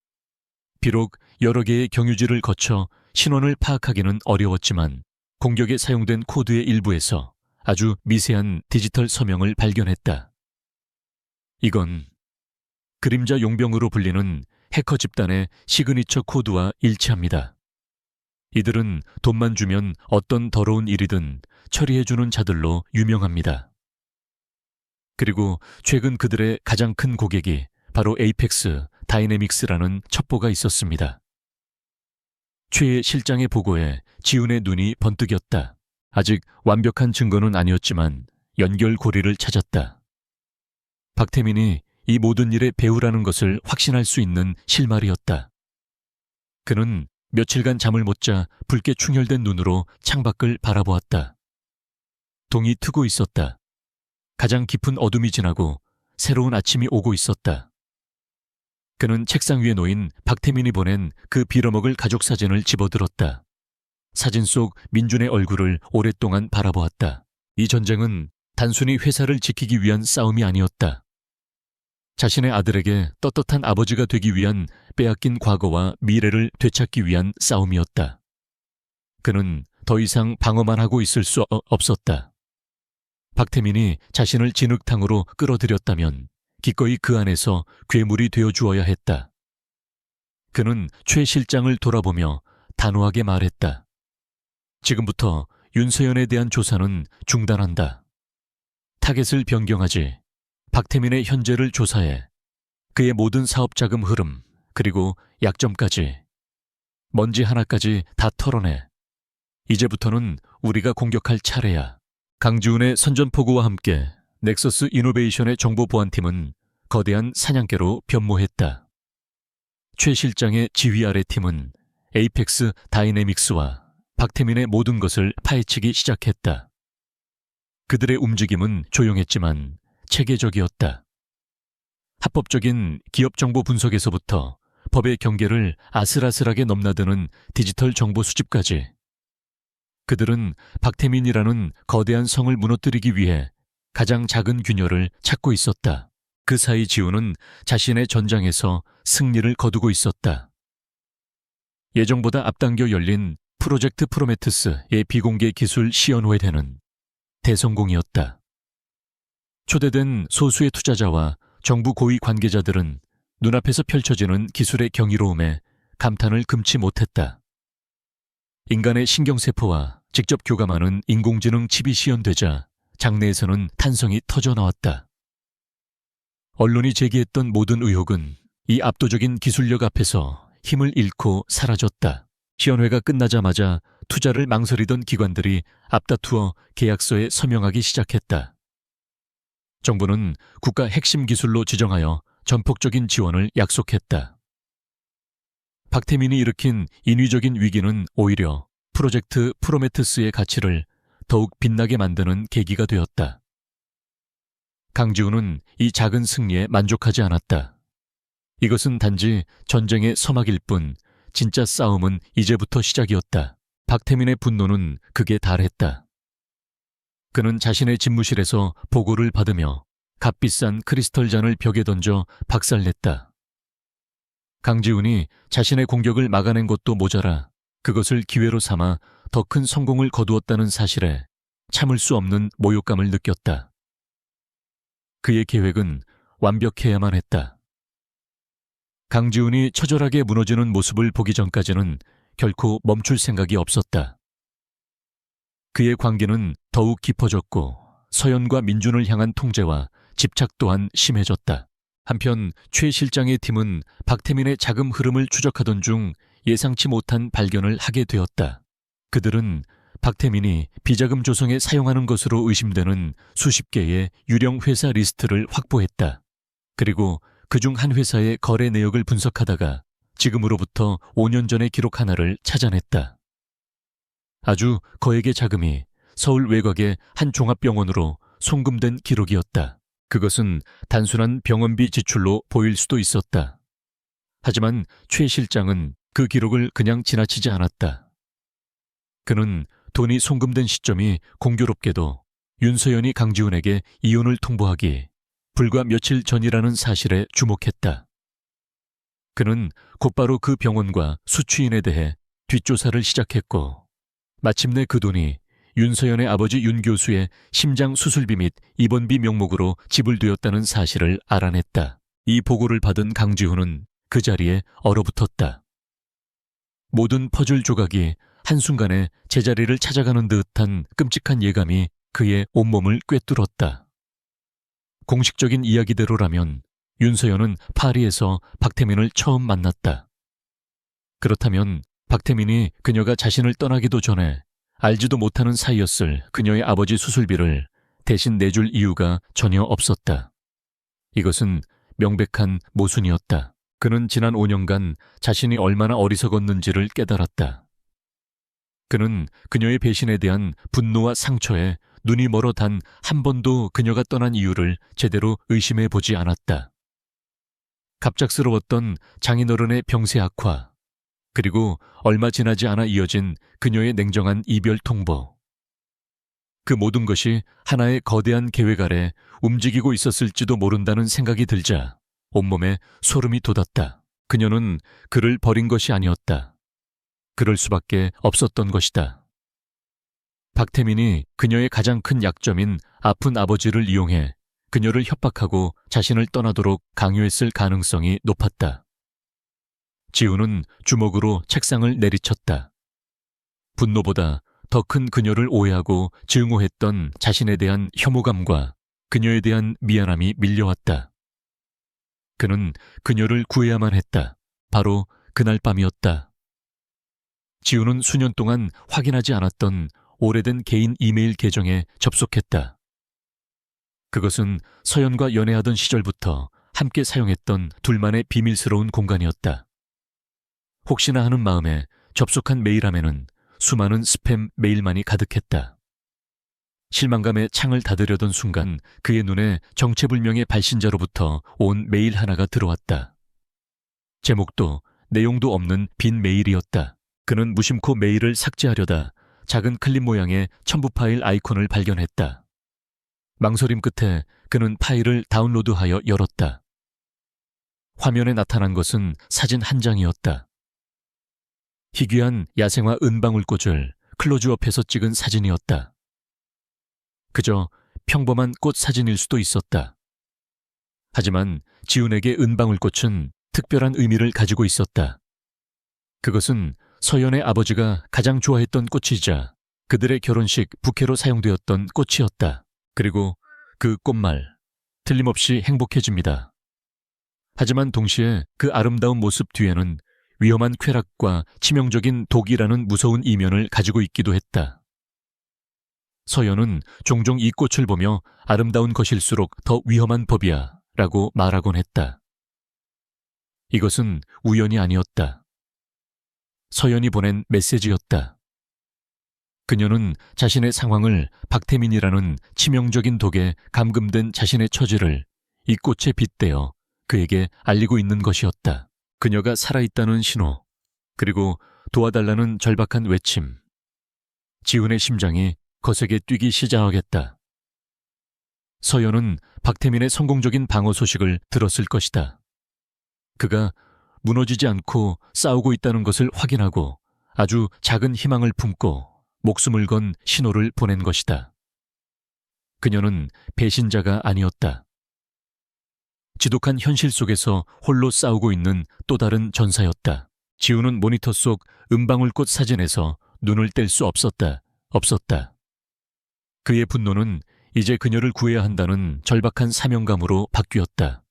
비록 여러 개의 경유지를 거쳐 신원을 파악하기는 어려웠지만 공격에 사용된 코드의 일부에서 아주 미세한 디지털 서명을 발견했다. 이건 그림자 용병으로 불리는 해커 집단의 시그니처 코드와 일치합니다. 이들은 돈만 주면 어떤 더러운 일이든 처리해주는 자들로 유명합니다. 그리고 최근 그들의 가장 큰 고객이 바로 에이펙스 다이내믹스라는 첩보가 있었습니다. 최 실장의 보고에 지훈의 눈이 번뜩였다. 아직 완벽한 증거는 아니었지만 연결고리를 찾았다. 박태민이 이 모든 일의 배우라는 것을 확신할 수 있는 실마리였다. 그는 며칠간 잠을 못 자 붉게 충혈된 눈으로 창밖을 바라보았다. 동이 트고 있었다. 가장 깊은 어둠이 지나고 새로운 아침이 오고 있었다. 그는 책상 위에 놓인 박태민이 보낸 그 빌어먹을 가족 사진을 집어들었다. 사진 속 민준의 얼굴을 오랫동안 바라보았다. 이 전쟁은 단순히 회사를 지키기 위한 싸움이 아니었다. 자신의 아들에게 떳떳한 아버지가 되기 위한 빼앗긴 과거와 미래를 되찾기 위한 싸움이었다. 그는 더 이상 방어만 하고 있을 수 없었다. 박태민이 자신을 진흙탕으로 끌어들였다면 기꺼이 그 안에서 괴물이 되어 주어야 했다. 그는 최 실장을 돌아보며 단호하게 말했다. 지금부터 윤서연에 대한 조사는 중단한다. 타겟을 변경하지. 박태민의 현재를 조사해. 그의 모든 사업 자금 흐름, 그리고 약점까지. 먼지 하나까지 다 털어내. 이제부터는 우리가 공격할 차례야. 강지훈의 선전포고와 함께 넥서스 이노베이션의 정보보안팀은 거대한 사냥개로 변모했다. 최 실장의 지휘 아래 팀은 에이펙스 다이내믹스와 박태민의 모든 것을 파헤치기 시작했다. 그들의 움직임은 조용했지만 체계적이었다. 합법적인 기업 정보 분석에서부터 법의 경계를 아슬아슬하게 넘나드는 디지털 정보 수집까지. 그들은 박태민이라는 거대한 성을 무너뜨리기 위해 가장 작은 균열을 찾고 있었다. 그 사이 지훈은 자신의 전장에서 승리를 거두고 있었다. 예정보다 앞당겨 열린 프로젝트 프로메테스의 비공개 기술 시연회대는 대성공이었다. 초대된 소수의 투자자와 정부 고위 관계자들은 눈앞에서 펼쳐지는 기술의 경이로움에 감탄을 금치 못했다. 인간의 신경세포와 직접 교감하는 인공지능 칩이 시연되자 장내에서는 탄성이 터져나왔다. 언론이 제기했던 모든 의혹은 이 압도적인 기술력 앞에서 힘을 잃고 사라졌다. 시연회가 끝나자마자 투자를 망설이던 기관들이 앞다투어 계약서에 서명하기 시작했다. 정부는 국가 핵심 기술로 지정하여 전폭적인 지원을 약속했다. 박태민이 일으킨 인위적인 위기는 오히려 프로젝트 프로메테스의 가치를 더욱 빛나게 만드는 계기가 되었다. 강지훈은 이 작은 승리에 만족하지 않았다. 이것은 단지 전쟁의 서막일 뿐 진짜 싸움은 이제부터 시작이었다. 박태민의 분노는 극에 달했다. 그는 자신의 집무실에서 보고를 받으며 값비싼 크리스털 잔을 벽에 던져 박살냈다. 강지훈이 자신의 공격을 막아낸 것도 모자라 그것을 기회로 삼아 더 큰 성공을 거두었다는 사실에 참을 수 없는 모욕감을 느꼈다. 그의 계획은 완벽해야만 했다. 강지훈이 처절하게 무너지는 모습을 보기 전까지는 결코 멈출 생각이 없었다. 그의 관계는 더욱 깊어졌고 서연과 민준을 향한 통제와 집착 또한 심해졌다. 한편 최 실장의 팀은 박태민의 자금 흐름을 추적하던 중 예상치 못한 발견을 하게 되었다. 그들은 박태민이 비자금 조성에 사용하는 것으로 의심되는 수십 개의 유령 회사 리스트를 확보했다. 그리고 그중 한 회사의 거래 내역을 분석하다가 지금으로부터 5년 전의 기록 하나를 찾아냈다. 아주 거액의 자금이 서울 외곽의 한 종합병원으로 송금된 기록이었다. 그것은 단순한 병원비 지출로 보일 수도 있었다. 하지만 최 실장은 그 기록을 그냥 지나치지 않았다. 그는 돈이 송금된 시점이 공교롭게도 윤서연이 강지훈에게 이혼을 통보하기 불과 며칠 전이라는 사실에 주목했다. 그는 곧바로 그 병원과 수취인에 대해 뒷조사를 시작했고 마침내 그 돈이 윤서연의 아버지 윤 교수의 심장 수술비 및 입원비 명목으로 지불되었다는 사실을 알아냈다. 이 보고를 받은 강지훈은 그 자리에 얼어붙었다. 모든 퍼즐 조각이 한순간에 제자리를 찾아가는 듯한 끔찍한 예감이 그의 온몸을 꿰뚫었다. 공식적인 이야기대로라면 윤서연은 파리에서 박태민을 처음 만났다. 그렇다면 박태민이 그녀가 자신을 떠나기도 전에 알지도 못하는 사이였을 그녀의 아버지 수술비를 대신 내줄 이유가 전혀 없었다. 이것은 명백한 모순이었다. 그는 지난 5년간 자신이 얼마나 어리석었는지를 깨달았다. 그는 그녀의 배신에 대한 분노와 상처에 눈이 멀어 단 한 번도 그녀가 떠난 이유를 제대로 의심해 보지 않았다. 갑작스러웠던 장인어른의 병세 악화, 그리고 얼마 지나지 않아 이어진 그녀의 냉정한 이별 통보. 그 모든 것이 하나의 거대한 계획 아래 움직이고 있었을지도 모른다는 생각이 들자 온몸에 소름이 돋았다. 그녀는 그를 버린 것이 아니었다. 그럴 수밖에 없었던 것이다. 박태민이 그녀의 가장 큰 약점인 아픈 아버지를 이용해 그녀를 협박하고 자신을 떠나도록 강요했을 가능성이 높았다. 지우는 주먹으로 책상을 내리쳤다. 분노보다 더 큰 그녀를 오해하고 증오했던 자신에 대한 혐오감과 그녀에 대한 미안함이 밀려왔다. 그는 그녀를 구해야만 했다. 바로 그날 밤이었다. 지우는 수년 동안 확인하지 않았던 오래된 개인 이메일 계정에 접속했다. 그것은 서연과 연애하던 시절부터 함께 사용했던 둘만의 비밀스러운 공간이었다. 혹시나 하는 마음에 접속한 메일함에는 수많은 스팸 메일만이 가득했다. 실망감에 창을 닫으려던 순간 그의 눈에 정체불명의 발신자로부터 온 메일 하나가 들어왔다. 제목도 내용도 없는 빈 메일이었다. 그는 무심코 메일을 삭제하려다 작은 클립 모양의 첨부 파일 아이콘을 발견했다. 망설임 끝에 그는 파일을 다운로드하여 열었다. 화면에 나타난 것은 사진 한 장이었다. 희귀한 야생화 은방울꽃을 클로즈업해서 찍은 사진이었다. 그저 평범한 꽃 사진일 수도 있었다. 하지만 지훈에게 은방울꽃은 특별한 의미를 가지고 있었다. 그것은 서연의 아버지가 가장 좋아했던 꽃이자 그들의 결혼식 부케로 사용되었던 꽃이었다. 그리고 그 꽃말, 틀림없이 행복해집니다. 하지만 동시에 그 아름다운 모습 뒤에는 위험한 쾌락과 치명적인 독이라는 무서운 이면을 가지고 있기도 했다. 서연은 종종 이 꽃을 보며 아름다운 것일수록 더 위험한 법이야 라고 말하곤 했다. 이것은 우연이 아니었다. 서연이 보낸 메시지였다. 그녀는 자신의 상황을 박태민이라는 치명적인 독에 감금된 자신의 처지를 이 꽃에 빗대어 그에게 알리고 있는 것이었다. 그녀가 살아있다는 신호, 그리고 도와달라는 절박한 외침. 지훈의 심장이 거세게 뛰기 시작하겠다. 서연은 박태민의 성공적인 방어 소식을 들었을 것이다. 그가 무너지지 않고 싸우고 있다는 것을 확인하고 아주 작은 희망을 품고 목숨을 건 신호를 보낸 것이다. 그녀는 배신자가 아니었다. 지독한 현실 속에서 홀로 싸우고 있는 또 다른 전사였다. 지우는 모니터 속 은방울꽃 사진에서 눈을 뗄 수 없었다. 그의 분노는 이제 그녀를 구해야 한다는 절박한 사명감으로 바뀌었다.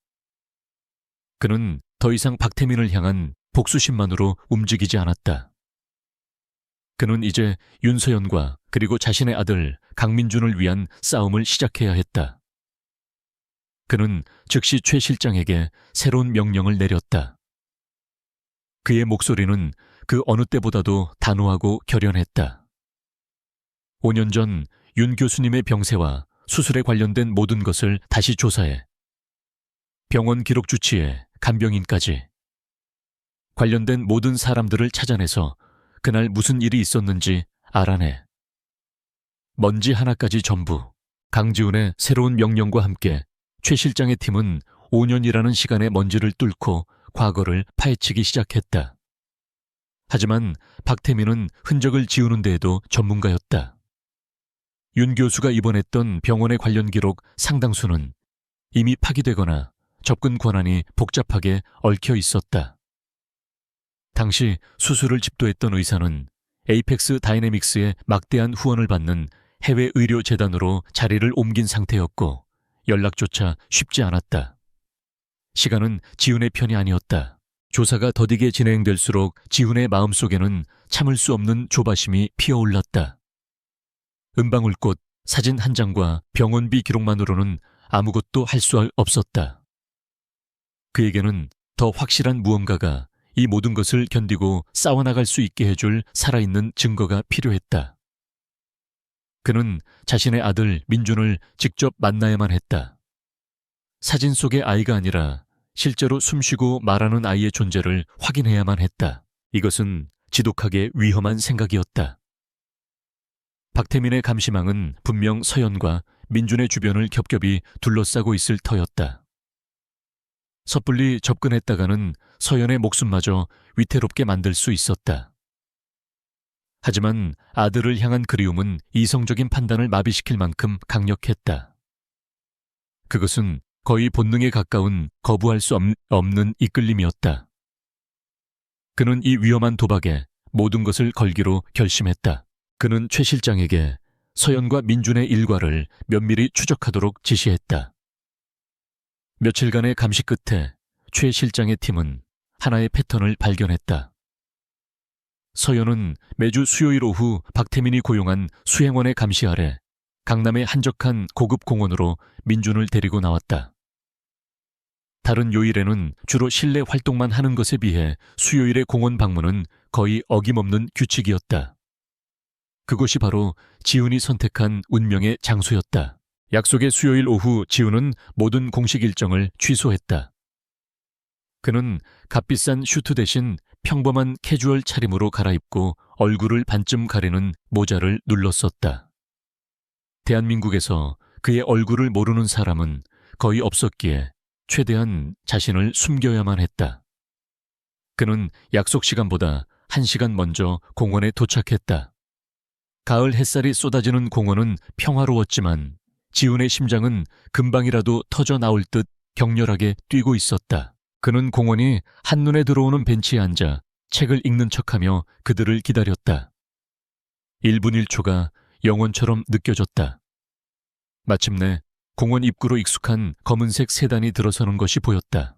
그는 더 이상 박태민을 향한 복수심만으로 움직이지 않았다. 그는 이제 윤서연과 그리고 자신의 아들 강민준을 위한 싸움을 시작해야 했다. 그는 즉시 최 실장에게 새로운 명령을 내렸다. 그의 목소리는 그 어느 때보다도 단호하고 결연했다. 5년 전 윤 교수님의 병세와 수술에 관련된 모든 것을 다시 조사해. 병원 기록 주치에 간병인까지. 관련된 모든 사람들을 찾아내서 그날 무슨 일이 있었는지 알아내. 먼지 하나까지 전부. 강지훈의 새로운 명령과 함께 최 실장의 팀은 5년이라는 시간의 먼지를 뚫고 과거를 파헤치기 시작했다. 하지만 박태민은 흔적을 지우는 데에도 전문가였다. 윤 교수가 입원했던 병원의 관련 기록 상당수는 이미 파기되거나 접근 권한이 복잡하게 얽혀 있었다. 당시 수술을 집도했던 의사는 에이펙스 다이내믹스의 막대한 후원을 받는 해외 의료재단으로 자리를 옮긴 상태였고 연락조차 쉽지 않았다. 시간은 지훈의 편이 아니었다. 조사가 더디게 진행될수록 지훈의 마음속에는 참을 수 없는 조바심이 피어올랐다. 은방울꽃 사진 한 장과 병원비 기록만으로는 아무것도 할 수 없었다. 그에게는 더 확실한 무언가가 이 모든 것을 견디고 싸워나갈 수 있게 해줄 살아있는 증거가 필요했다. 그는 자신의 아들 민준을 직접 만나야만 했다. 사진 속의 아이가 아니라 실제로 숨쉬고 말하는 아이의 존재를 확인해야만 했다. 이것은 지독하게 위험한 생각이었다. 박태민의 감시망은 분명 서연과 민준의 주변을 겹겹이 둘러싸고 있을 터였다. 섣불리 접근했다가는 서연의 목숨마저 위태롭게 만들 수 있었다. 하지만 아들을 향한 그리움은 이성적인 판단을 마비시킬 만큼 강력했다. 그것은 거의 본능에 가까운 거부할 수 없는 이끌림이었다. 그는 이 위험한 도박에 모든 것을 걸기로 결심했다. 그는 최 실장에게 서연과 민준의 일과를 면밀히 추적하도록 지시했다. 며칠간의 감시 끝에 최 실장의 팀은 하나의 패턴을 발견했다. 서연은 매주 수요일 오후 박태민이 고용한 수행원의 감시 아래 강남의 한적한 고급 공원으로 민준을 데리고 나왔다. 다른 요일에는 주로 실내 활동만 하는 것에 비해 수요일의 공원 방문은 거의 어김없는 규칙이었다. 그곳이 바로 지훈이 선택한 운명의 장소였다. 약속의 수요일 오후 지훈은 모든 공식 일정을 취소했다. 그는 값비싼 슈트 대신 평범한 캐주얼 차림으로 갈아입고 얼굴을 반쯤 가리는 모자를 눌렀었다. 대한민국에서 그의 얼굴을 모르는 사람은 거의 없었기에 최대한 자신을 숨겨야만 했다. 그는 약속 시간보다 1시간 먼저 공원에 도착했다. 가을 햇살이 쏟아지는 공원은 평화로웠지만 지훈의 심장은 금방이라도 터져 나올 듯 격렬하게 뛰고 있었다. 그는 공원이 한눈에 들어오는 벤치에 앉아 책을 읽는 척하며 그들을 기다렸다. 1분 1초가 영원처럼 느껴졌다. 마침내 공원 입구로 익숙한 검은색 세단이 들어서는 것이 보였다.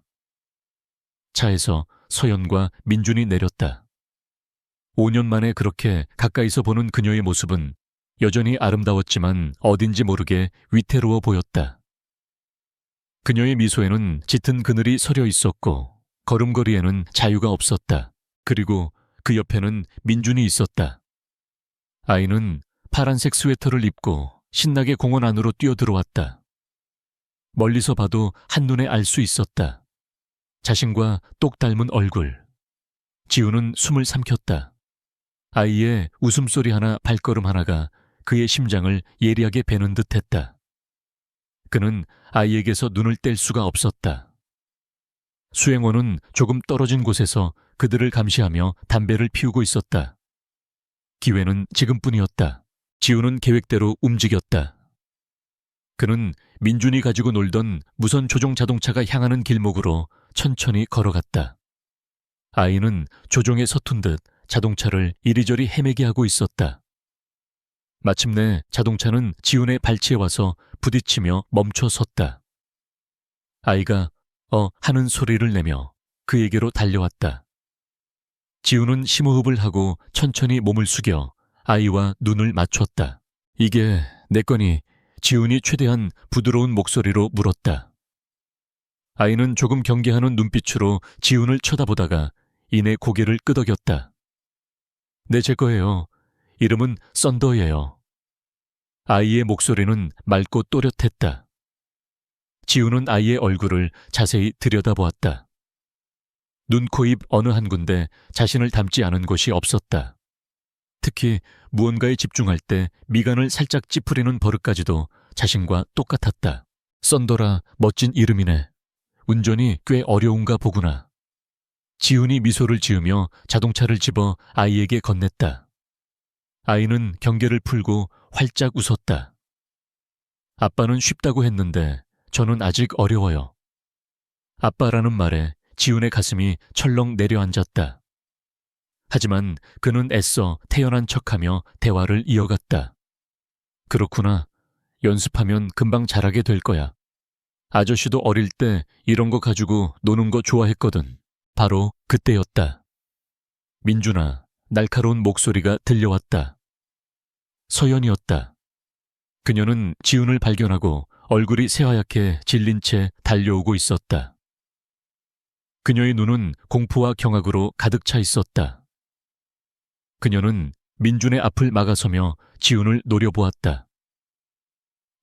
차에서 서연과 민준이 내렸다. 5년 만에 그렇게 가까이서 보는 그녀의 모습은 여전히 아름다웠지만 어딘지 모르게 위태로워 보였다. 그녀의 미소에는 짙은 그늘이 서려 있었고 걸음걸이에는 자유가 없었다. 그리고 그 옆에는 민준이 있었다. 아이는 파란색 스웨터를 입고 신나게 공원 안으로 뛰어들어왔다. 멀리서 봐도 한눈에 알 수 있었다. 자신과 똑 닮은 얼굴. 지훈은 숨을 삼켰다. 아이의 웃음소리 하나 발걸음 하나가 그의 심장을 예리하게 베는 듯했다. 그는 아이에게서 눈을 뗄 수가 없었다. 수행원은 조금 떨어진 곳에서 그들을 감시하며 담배를 피우고 있었다. 기회는 지금뿐이었다. 지훈은 계획대로 움직였다. 그는 민준이 가지고 놀던 무선 조종 자동차가 향하는 길목으로 천천히 걸어갔다. 아이는 조종에 서툰 듯 자동차를 이리저리 헤매게 하고 있었다. 마침내 자동차는 지훈의 발치에 와서 부딪히며 멈춰 섰다. 아이가 하는 소리를 내며 그에게로 달려왔다. 지훈은 심호흡을 하고 천천히 몸을 숙여 아이와 눈을 맞췄다. 이게 내 거니? 지훈이 최대한 부드러운 목소리로 물었다. 아이는 조금 경계하는 눈빛으로 지훈을 쳐다보다가 이내 고개를 끄덕였다. 네, 제 거예요. 이름은 썬더예요. 아이의 목소리는 맑고 또렷했다. 지훈은 아이의 얼굴을 자세히 들여다보았다. 눈, 코, 입 어느 한 군데 자신을 닮지 않은 곳이 없었다. 특히 무언가에 집중할 때 미간을 살짝 찌푸리는 버릇까지도 자신과 똑같았다. 썬더라, 멋진 이름이네. 운전이 꽤 어려운가 보구나. 지훈이 미소를 지으며 자동차를 집어 아이에게 건넸다. 아이는 경계를 풀고 활짝 웃었다. 아빠는 쉽다고 했는데 저는 아직 어려워요. 아빠라는 말에 지훈의 가슴이 철렁 내려앉았다. 하지만 그는 애써 태연한 척하며 대화를 이어갔다. 그렇구나. 연습하면 금방 잘하게 될 거야. 아저씨도 어릴 때 이런 거 가지고 노는 거 좋아했거든. 바로 그때였다. 민준아, 날카로운 목소리가 들려왔다. 서연이었다. 그녀는 지훈을 발견하고 얼굴이 새하얗게 질린 채 달려오고 있었다. 그녀의 눈은 공포와 경악으로 가득 차 있었다. 그녀는 민준의 앞을 막아서며 지훈을 노려보았다.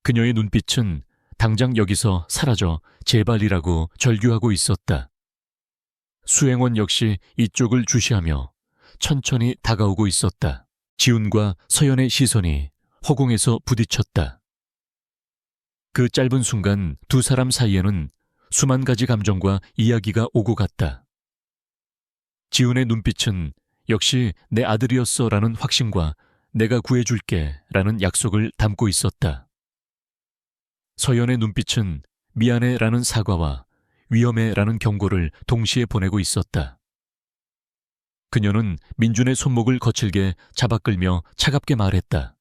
그녀의 눈빛은 당장 여기서 사라져 제발이라고 절규하고 있었다. 수행원 역시 이쪽을 주시하며 천천히 다가오고 있었다. 지훈과 서연의 시선이 허공에서 부딪혔다. 그 짧은 순간 두 사람 사이에는 수만 가지 감정과 이야기가 오고 갔다. 지훈의 눈빛은 역시 내 아들이었어라는 확신과 내가 구해줄게라는 약속을 담고 있었다. 서연의 눈빛은 미안해라는 사과와 위험해라는 경고를 동시에 보내고 있었다. 그녀는 민준의 손목을 거칠게 잡아 끌며 차갑게 말했다.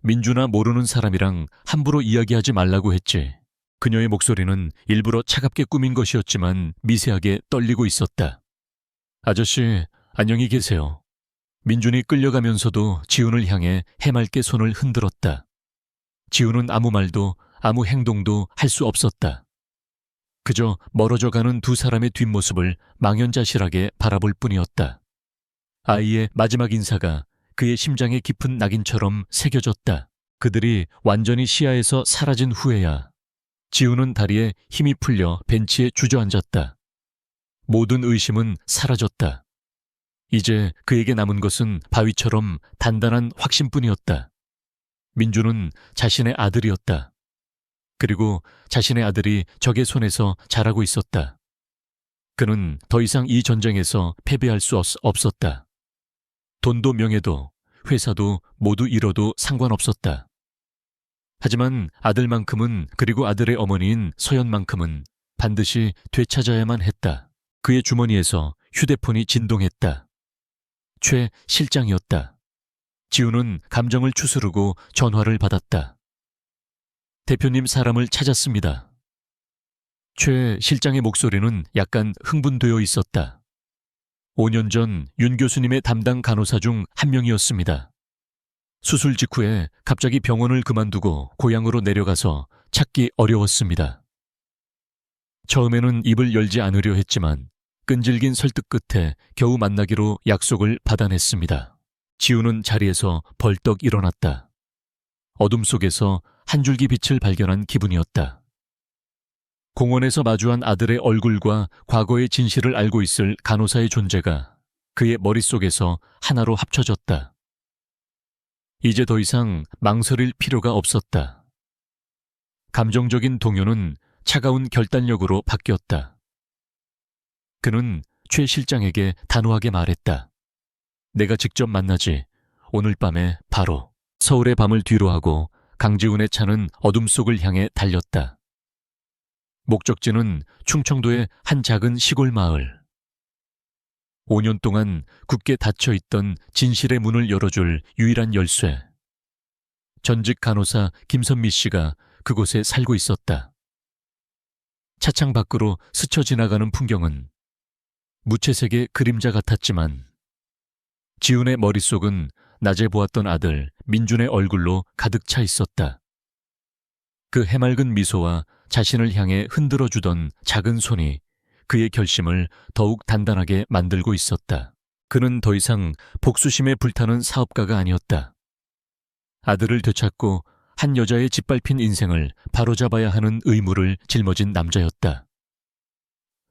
민준아, 모르는 사람이랑 함부로 이야기하지 말라고 했지. 그녀의 목소리는 일부러 차갑게 꾸민 것이었지만 미세하게 떨리고 있었다. 아저씨, 안녕히 계세요. 민준이 끌려가면서도 지훈을 향해 해맑게 손을 흔들었다. 지훈은 아무 말도 아무 행동도 할 수 없었다. 그저 멀어져가는 두 사람의 뒷모습을 망연자실하게 바라볼 뿐이었다. 아이의 마지막 인사가 그의 심장에 깊은 낙인처럼 새겨졌다. 그들이 완전히 시야에서 사라진 후에야 지훈은 다리에 힘이 풀려 벤치에 주저앉았다. 모든 의심은 사라졌다. 이제 그에게 남은 것은 바위처럼 단단한 확신뿐이었다. 민준은 자신의 아들이었다. 그리고 자신의 아들이 적의 손에서 자라고 있었다. 그는 더 이상 이 전쟁에서 패배할 수 없었다. 돈도 명예도 회사도 모두 잃어도 상관없었다. 하지만 아들만큼은, 그리고 아들의 어머니인 서연만큼은 반드시 되찾아야만 했다. 그의 주머니에서 휴대폰이 진동했다. 최 실장이었다. 지훈은 감정을 추스르고 전화를 받았다. 대표님, 사람을 찾았습니다. 최 실장의 목소리는 약간 흥분되어 있었다. 5년 전 윤 교수님의 담당 간호사 중 한 명이었습니다. 수술 직후에 갑자기 병원을 그만두고 고향으로 내려가서 찾기 어려웠습니다. 처음에는 입을 열지 않으려 했지만 끈질긴 설득 끝에 겨우 만나기로 약속을 받아냈습니다. 지훈은 자리에서 벌떡 일어났다. 어둠 속에서 한 줄기 빛을 발견한 기분이었다. 공원에서 마주한 아들의 얼굴과 과거의 진실을 알고 있을 간호사의 존재가 그의 머릿속에서 하나로 합쳐졌다. 이제 더 이상 망설일 필요가 없었다. 감정적인 동요는 차가운 결단력으로 바뀌었다. 그는 최 실장에게 단호하게 말했다. 내가 직접 만나지. 오늘 밤에 바로. 서울의 밤을 뒤로하고 강지훈의 차는 어둠 속을 향해 달렸다. 목적지는 충청도의 한 작은 시골 마을. 5년 동안 굳게 닫혀있던 진실의 문을 열어줄 유일한 열쇠. 전직 간호사 김선미 씨가 그곳에 살고 있었다. 차창 밖으로 스쳐 지나가는 풍경은 무채색의 그림자 같았지만 지훈의 머릿속은 낮에 보았던 아들 민준의 얼굴로 가득 차 있었다. 그 해맑은 미소와 자신을 향해 흔들어주던 작은 손이 그의 결심을 더욱 단단하게 만들고 있었다. 그는 더 이상 복수심에 불타는 사업가가 아니었다. 아들을 되찾고 한 여자의 짓밟힌 인생을 바로잡아야 하는 의무를 짊어진 남자였다.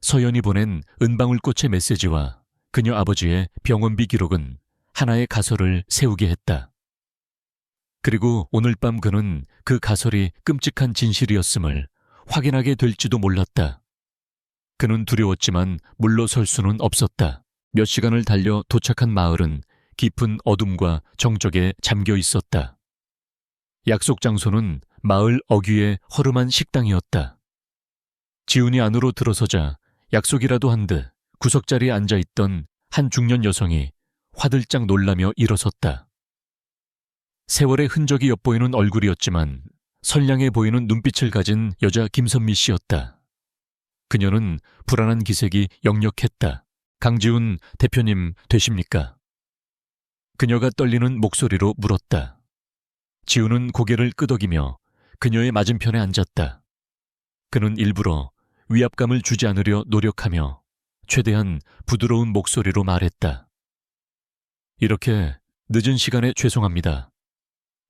서연이 보낸 은방울꽃의 메시지와 그녀 아버지의 병원비 기록은 하나의 가설을 세우게 했다. 그리고 오늘 밤 그는 그 가설이 끔찍한 진실이었음을 확인하게 될지도 몰랐다. 그는 두려웠지만 물러설 수는 없었다. 몇 시간을 달려 도착한 마을은 깊은 어둠과 정적에 잠겨 있었다. 약속 장소는 마을 어귀의 허름한 식당이었다. 지훈이 안으로 들어서자 약속이라도 한 듯 구석자리에 앉아있던 한 중년 여성이 화들짝 놀라며 일어섰다. 세월의 흔적이 엿보이는 얼굴이었지만 선량해 보이는 눈빛을 가진 여자 김선미 씨였다. 그녀는 불안한 기색이 역력했다. 강지훈 대표님 되십니까? 그녀가 떨리는 목소리로 물었다. 지훈은 고개를 끄덕이며 그녀의 맞은편에 앉았다. 그는 일부러 위압감을 주지 않으려 노력하며 최대한 부드러운 목소리로 말했다. 이렇게 늦은 시간에 죄송합니다.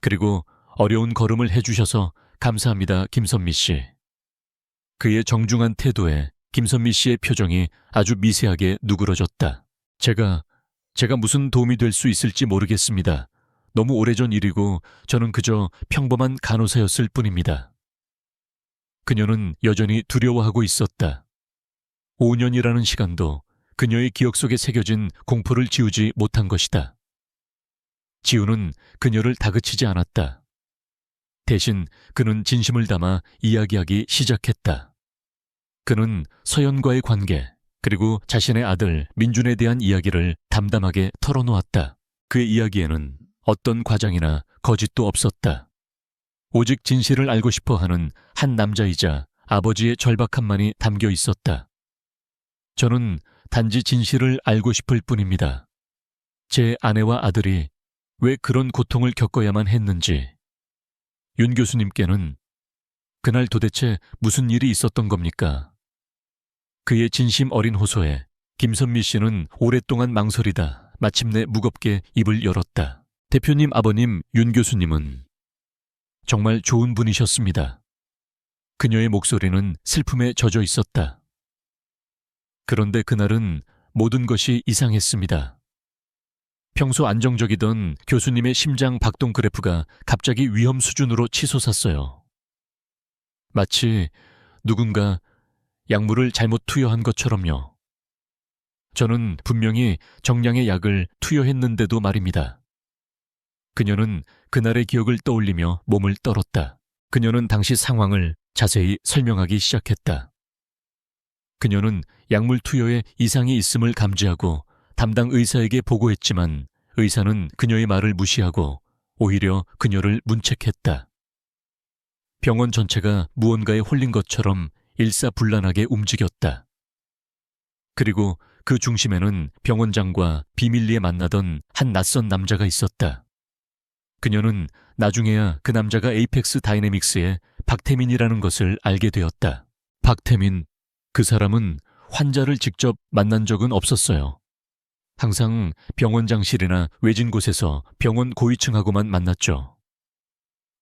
그리고 어려운 걸음을 해주셔서 감사합니다, 김선미 씨. 그의 정중한 태도에 김선미 씨의 표정이 아주 미세하게 누그러졌다. 제가 무슨 도움이 될 수 있을지 모르겠습니다. 너무 오래전 일이고 저는 그저 평범한 간호사였을 뿐입니다. 그녀는 여전히 두려워하고 있었다. 5년이라는 시간도 그녀의 기억 속에 새겨진 공포를 지우지 못한 것이다. 지우는 그녀를 다그치지 않았다. 대신 그는 진심을 담아 이야기하기 시작했다. 그는 서연과의 관계, 그리고 자신의 아들 민준에 대한 이야기를 담담하게 털어놓았다. 그의 이야기에는 어떤 과장이나 거짓도 없었다. 오직 진실을 알고 싶어하는 한 남자이자 아버지의 절박함만이 담겨 있었다. 저는 단지 진실을 알고 싶을 뿐입니다. 제 아내와 아들이 왜 그런 고통을 겪어야만 했는지, 윤 교수님께는 그날 도대체 무슨 일이 있었던 겁니까? 그의 진심 어린 호소에 김선미 씨는 오랫동안 망설이다 마침내 무겁게 입을 열었다. 대표님 아버님 윤 교수님은 정말 좋은 분이셨습니다. 그녀의 목소리는 슬픔에 젖어 있었다. 그런데 그날은 모든 것이 이상했습니다. 평소 안정적이던 교수님의 심장 박동 그래프가 갑자기 위험 수준으로 치솟았어요. 마치 누군가 약물을 잘못 투여한 것처럼요. 저는 분명히 정량의 약을 투여했는데도 말입니다. 그녀는 그날의 기억을 떠올리며 몸을 떨었다. 그녀는 당시 상황을 자세히 설명하기 시작했다. 그녀는 약물 투여에 이상이 있음을 감지하고 담당 의사에게 보고했지만 의사는 그녀의 말을 무시하고 오히려 그녀를 문책했다. 병원 전체가 무언가에 홀린 것처럼 일사불란하게 움직였다. 그리고 그 중심에는 병원장과 비밀리에 만나던 한 낯선 남자가 있었다. 그녀는 나중에야 그 남자가 에이펙스 다이내믹스의 박태민이라는 것을 알게 되었다. 박태민, 그 사람은 환자를 직접 만난 적은 없었어요. 항상 병원장실이나 외진 곳에서 병원 고위층하고만 만났죠.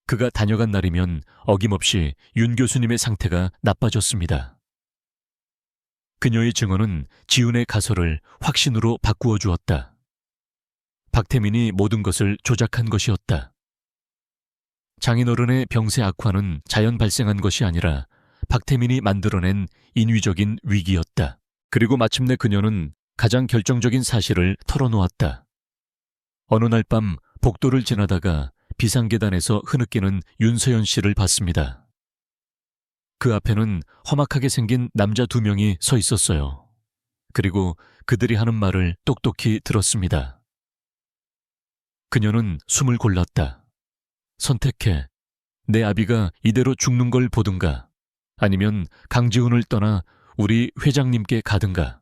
그가 다녀간 날이면 어김없이 윤 교수님의 상태가 나빠졌습니다. 그녀의 증언은 지훈의 가설을 확신으로 바꾸어 주었다. 박태민이 모든 것을 조작한 것이었다. 장인어른의 병세 악화는 자연 발생한 것이 아니라 박태민이 만들어낸 인위적인 위기였다. 그리고 마침내 그녀는 가장 결정적인 사실을 털어놓았다. 어느 날 밤 복도를 지나다가 비상계단에서 흐느끼는 윤서연 씨를 봤습니다. 그 앞에는 험악하게 생긴 남자 2명이 서 있었어요. 그리고 그들이 하는 말을 똑똑히 들었습니다. 그녀는 숨을 골랐다. 선택해. 내 아비가 이대로 죽는 걸 보든가, 아니면 강지훈을 떠나 우리 회장님께 가든가.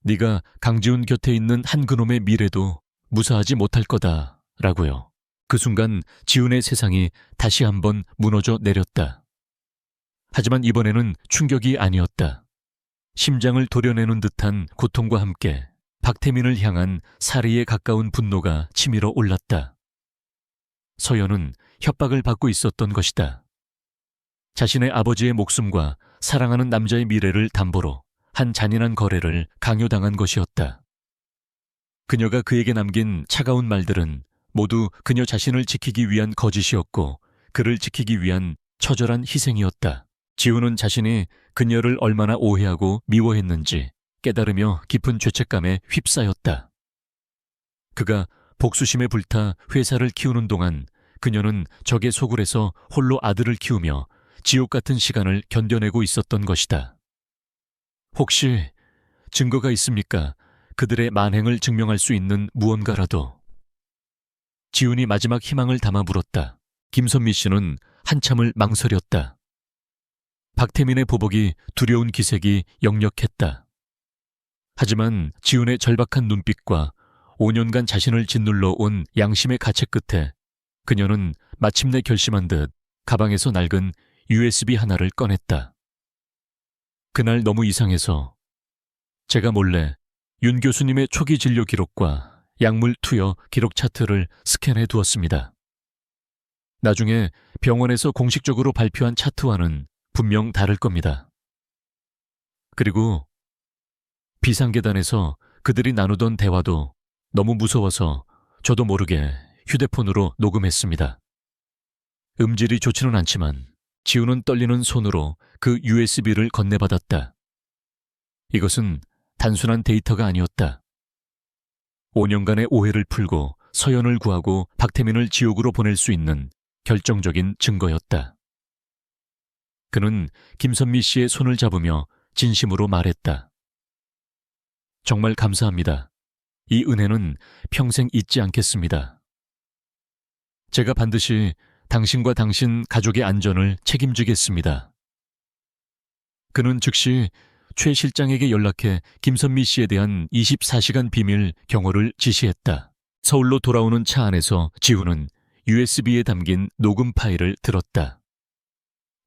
네가 강지훈 곁에 있는 한 그놈의 미래도 무사하지 못할 거다라고요. 그 순간 지훈의 세상이 다시 한번 무너져 내렸다. 하지만 이번에는 충격이 아니었다. 심장을 도려내는 듯한 고통과 함께 박태민을 향한 살해에 가까운 분노가 치밀어 올랐다. 서연은 협박을 받고 있었던 것이다. 자신의 아버지의 목숨과 사랑하는 남자의 미래를 담보로 한 잔인한 거래를 강요당한 것이었다. 그녀가 그에게 남긴 차가운 말들은 모두 그녀 자신을 지키기 위한 거짓이었고 그를 지키기 위한 처절한 희생이었다. 지훈은 자신이 그녀를 얼마나 오해하고 미워했는지 깨달으며 깊은 죄책감에 휩싸였다. 그가 복수심에 불타 회사를 키우는 동안 그녀는 적의 소굴에서 홀로 아들을 키우며 지옥 같은 시간을 견뎌내고 있었던 것이다. 혹시 증거가 있습니까? 그들의 만행을 증명할 수 있는 무언가라도. 지훈이 마지막 희망을 담아 물었다. 김선미 씨는 한참을 망설였다. 박태민의 보복이 두려운 기색이 역력했다. 하지만 지훈의 절박한 눈빛과 5년간 자신을 짓눌러 온 양심의 가책 끝에 그녀는 마침내 결심한 듯 가방에서 낡은 USB 하나를 꺼냈다. 그날 너무 이상해서 제가 몰래 윤 교수님의 초기 진료 기록과 약물 투여 기록 차트를 스캔해 두었습니다. 나중에 병원에서 공식적으로 발표한 차트와는 분명 다를 겁니다. 그리고 비상계단에서 그들이 나누던 대화도 너무 무서워서 저도 모르게 휴대폰으로 녹음했습니다. 음질이 좋지는 않지만 지우는 떨리는 손으로 그 USB를 건네받았다. 이것은 단순한 데이터가 아니었다. 5년간의 오해를 풀고 서연을 구하고 박태민을 지옥으로 보낼 수 있는 결정적인 증거였다. 그는 김선미 씨의 손을 잡으며 진심으로 말했다. 정말 감사합니다. 이 은혜는 평생 잊지 않겠습니다. 제가 반드시 당신과 당신 가족의 안전을 책임지겠습니다. 그는 즉시 최 실장에게 연락해 김선미 씨에 대한 24시간 비밀 경호를 지시했다. 서울로 돌아오는 차 안에서 지훈은 USB에 담긴 녹음 파일을 들었다.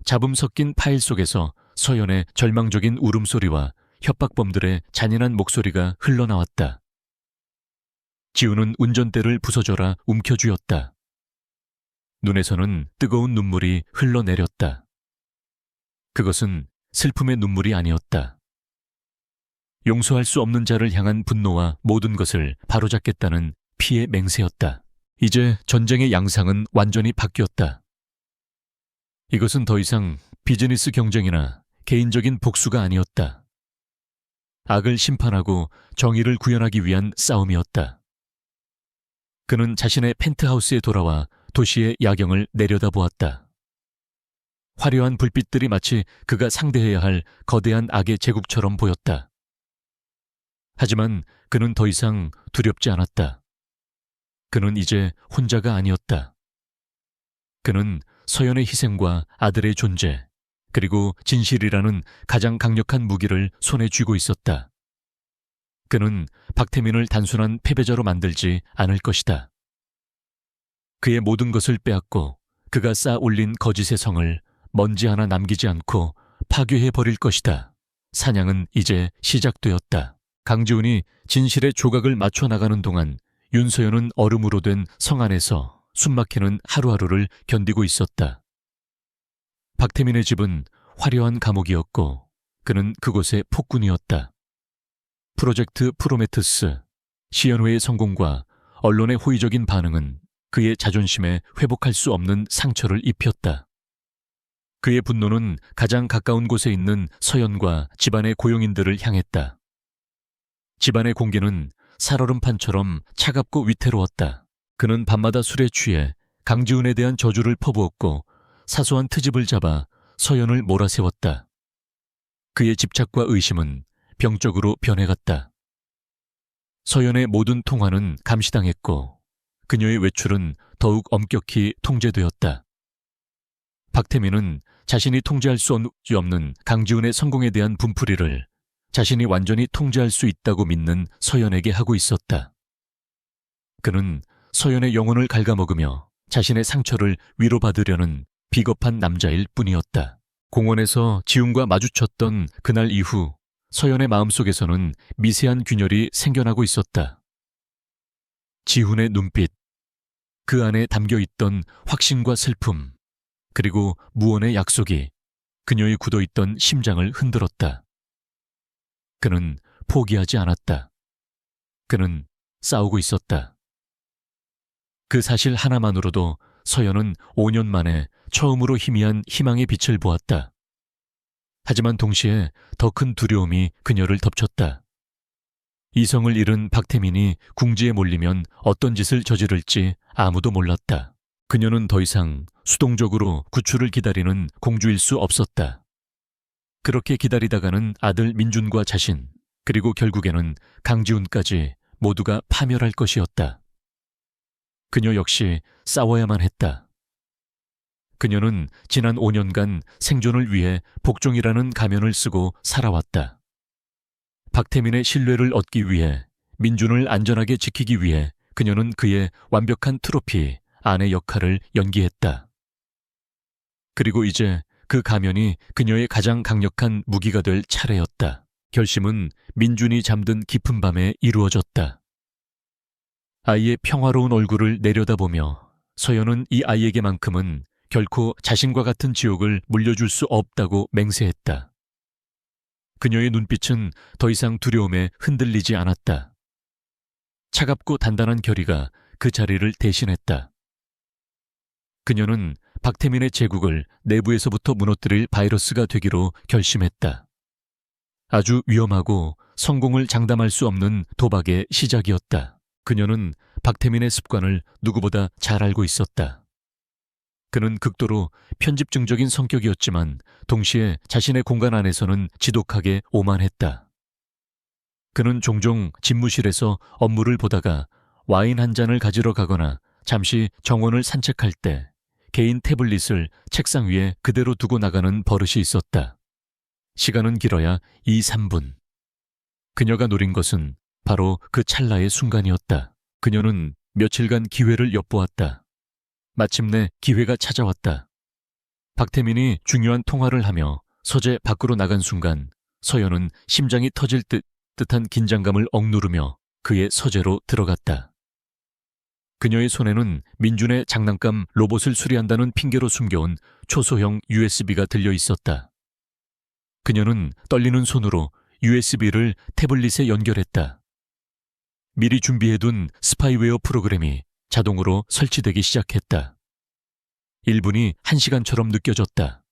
잡음 섞인 파일 속에서 서연의 절망적인 울음소리와 협박범들의 잔인한 목소리가 흘러나왔다. 지훈은 운전대를 부서져라 움켜쥐었다. 눈에서는 뜨거운 눈물이 흘러내렸다. 그것은 슬픔의 눈물이 아니었다. 용서할 수 없는 자를 향한 분노와 모든 것을 바로잡겠다는 피의 맹세였다. 이제 전쟁의 양상은 완전히 바뀌었다. 이것은 더 이상 비즈니스 경쟁이나 개인적인 복수가 아니었다. 악을 심판하고 정의를 구현하기 위한 싸움이었다. 그는 자신의 펜트하우스에 돌아와 도시의 야경을 내려다보았다. 화려한 불빛들이 마치 그가 상대해야 할 거대한 악의 제국처럼 보였다. 하지만 그는 더 이상 두렵지 않았다. 그는 이제 혼자가 아니었다. 그는 서연의 희생과 아들의 존재, 그리고 진실이라는 가장 강력한 무기를 손에 쥐고 있었다. 그는 박태민을 단순한 패배자로 만들지 않을 것이다. 그의 모든 것을 빼앗고 그가 쌓아 올린 거짓의 성을 먼지 하나 남기지 않고 파괴해버릴 것이다. 사냥은 이제 시작되었다. 강지훈이 진실의 조각을 맞춰 나가는 동안 윤서연은 얼음으로 된 성 안에서 숨막히는 하루하루를 견디고 있었다. 박태민의 집은 화려한 감옥이었고 그는 그곳의 폭군이었다. 프로젝트 프로메테우스, 시연회의 성공과 언론의 호의적인 반응은 그의 자존심에 회복할 수 없는 상처를 입혔다. 그의 분노는 가장 가까운 곳에 있는 서연과 집안의 고용인들을 향했다. 집안의 공기는 살얼음판처럼 차갑고 위태로웠다. 그는 밤마다 술에 취해 강지훈에 대한 저주를 퍼부었고 사소한 트집을 잡아 서연을 몰아세웠다. 그의 집착과 의심은 병적으로 변해갔다. 서연의 모든 통화는 감시당했고 그녀의 외출은 더욱 엄격히 통제되었다. 박태민은 자신이 통제할 수 없는 강지훈의 성공에 대한 분풀이를 자신이 완전히 통제할 수 있다고 믿는 서연에게 하고 있었다. 그는 서연의 영혼을 갉아먹으며 자신의 상처를 위로받으려는 비겁한 남자일 뿐이었다. 공원에서 지훈과 마주쳤던 그날 이후 서연의 마음속에서는 미세한 균열이 생겨나고 있었다. 지훈의 눈빛, 그 안에 담겨있던 확신과 슬픔, 그리고 무언의 약속이 그녀의 굳어있던 심장을 흔들었다. 그는 포기하지 않았다. 그는 싸우고 있었다. 그 사실 하나만으로도 서연은 5년 만에 처음으로 희미한 희망의 빛을 보았다. 하지만 동시에 더 큰 두려움이 그녀를 덮쳤다. 이성을 잃은 박태민이 궁지에 몰리면 어떤 짓을 저지를지 아무도 몰랐다. 그녀는 더 이상 수동적으로 구출을 기다리는 공주일 수 없었다. 그렇게 기다리다가는 아들 민준과 자신, 그리고 결국에는 강지훈까지 모두가 파멸할 것이었다. 그녀 역시 싸워야만 했다. 그녀는 지난 5년간 생존을 위해 복종이라는 가면을 쓰고 살아왔다. 박태민의 신뢰를 얻기 위해, 민준을 안전하게 지키기 위해 그녀는 그의 완벽한 트로피, 아내 역할을 연기했다. 그리고 이제 그 가면이 그녀의 가장 강력한 무기가 될 차례였다. 결심은 민준이 잠든 깊은 밤에 이루어졌다. 아이의 평화로운 얼굴을 내려다보며 서연은 이 아이에게만큼은 결코 자신과 같은 지옥을 물려줄 수 없다고 맹세했다. 그녀의 눈빛은 더 이상 두려움에 흔들리지 않았다. 차갑고 단단한 결의가 그 자리를 대신했다. 그녀는 박태민의 제국을 내부에서부터 무너뜨릴 바이러스가 되기로 결심했다. 아주 위험하고 성공을 장담할 수 없는 도박의 시작이었다. 그녀는 박태민의 습관을 누구보다 잘 알고 있었다. 그는 극도로 편집증적인 성격이었지만 동시에 자신의 공간 안에서는 지독하게 오만했다. 그는 종종 집무실에서 업무를 보다가 와인 한 잔을 가지러 가거나 잠시 정원을 산책할 때 개인 태블릿을 책상 위에 그대로 두고 나가는 버릇이 있었다. 시간은 길어야 2, 3분. 그녀가 노린 것은 바로 그 찰나의 순간이었다. 그녀는 며칠간 기회를 엿보았다. 마침내 기회가 찾아왔다. 박태민이 중요한 통화를 하며 서재 밖으로 나간 순간 서연은 심장이 터질 듯한 긴장감을 억누르며 그의 서재로 들어갔다. 그녀의 손에는 민준의 장난감 로봇을 수리한다는 핑계로 숨겨온 초소형 USB가 들려 있었다. 그녀는 떨리는 손으로 USB를 태블릿에 연결했다. 미리 준비해둔 스파이웨어 프로그램이 자동으로 설치되기 시작했다. 1분이 1시간처럼 느껴졌다.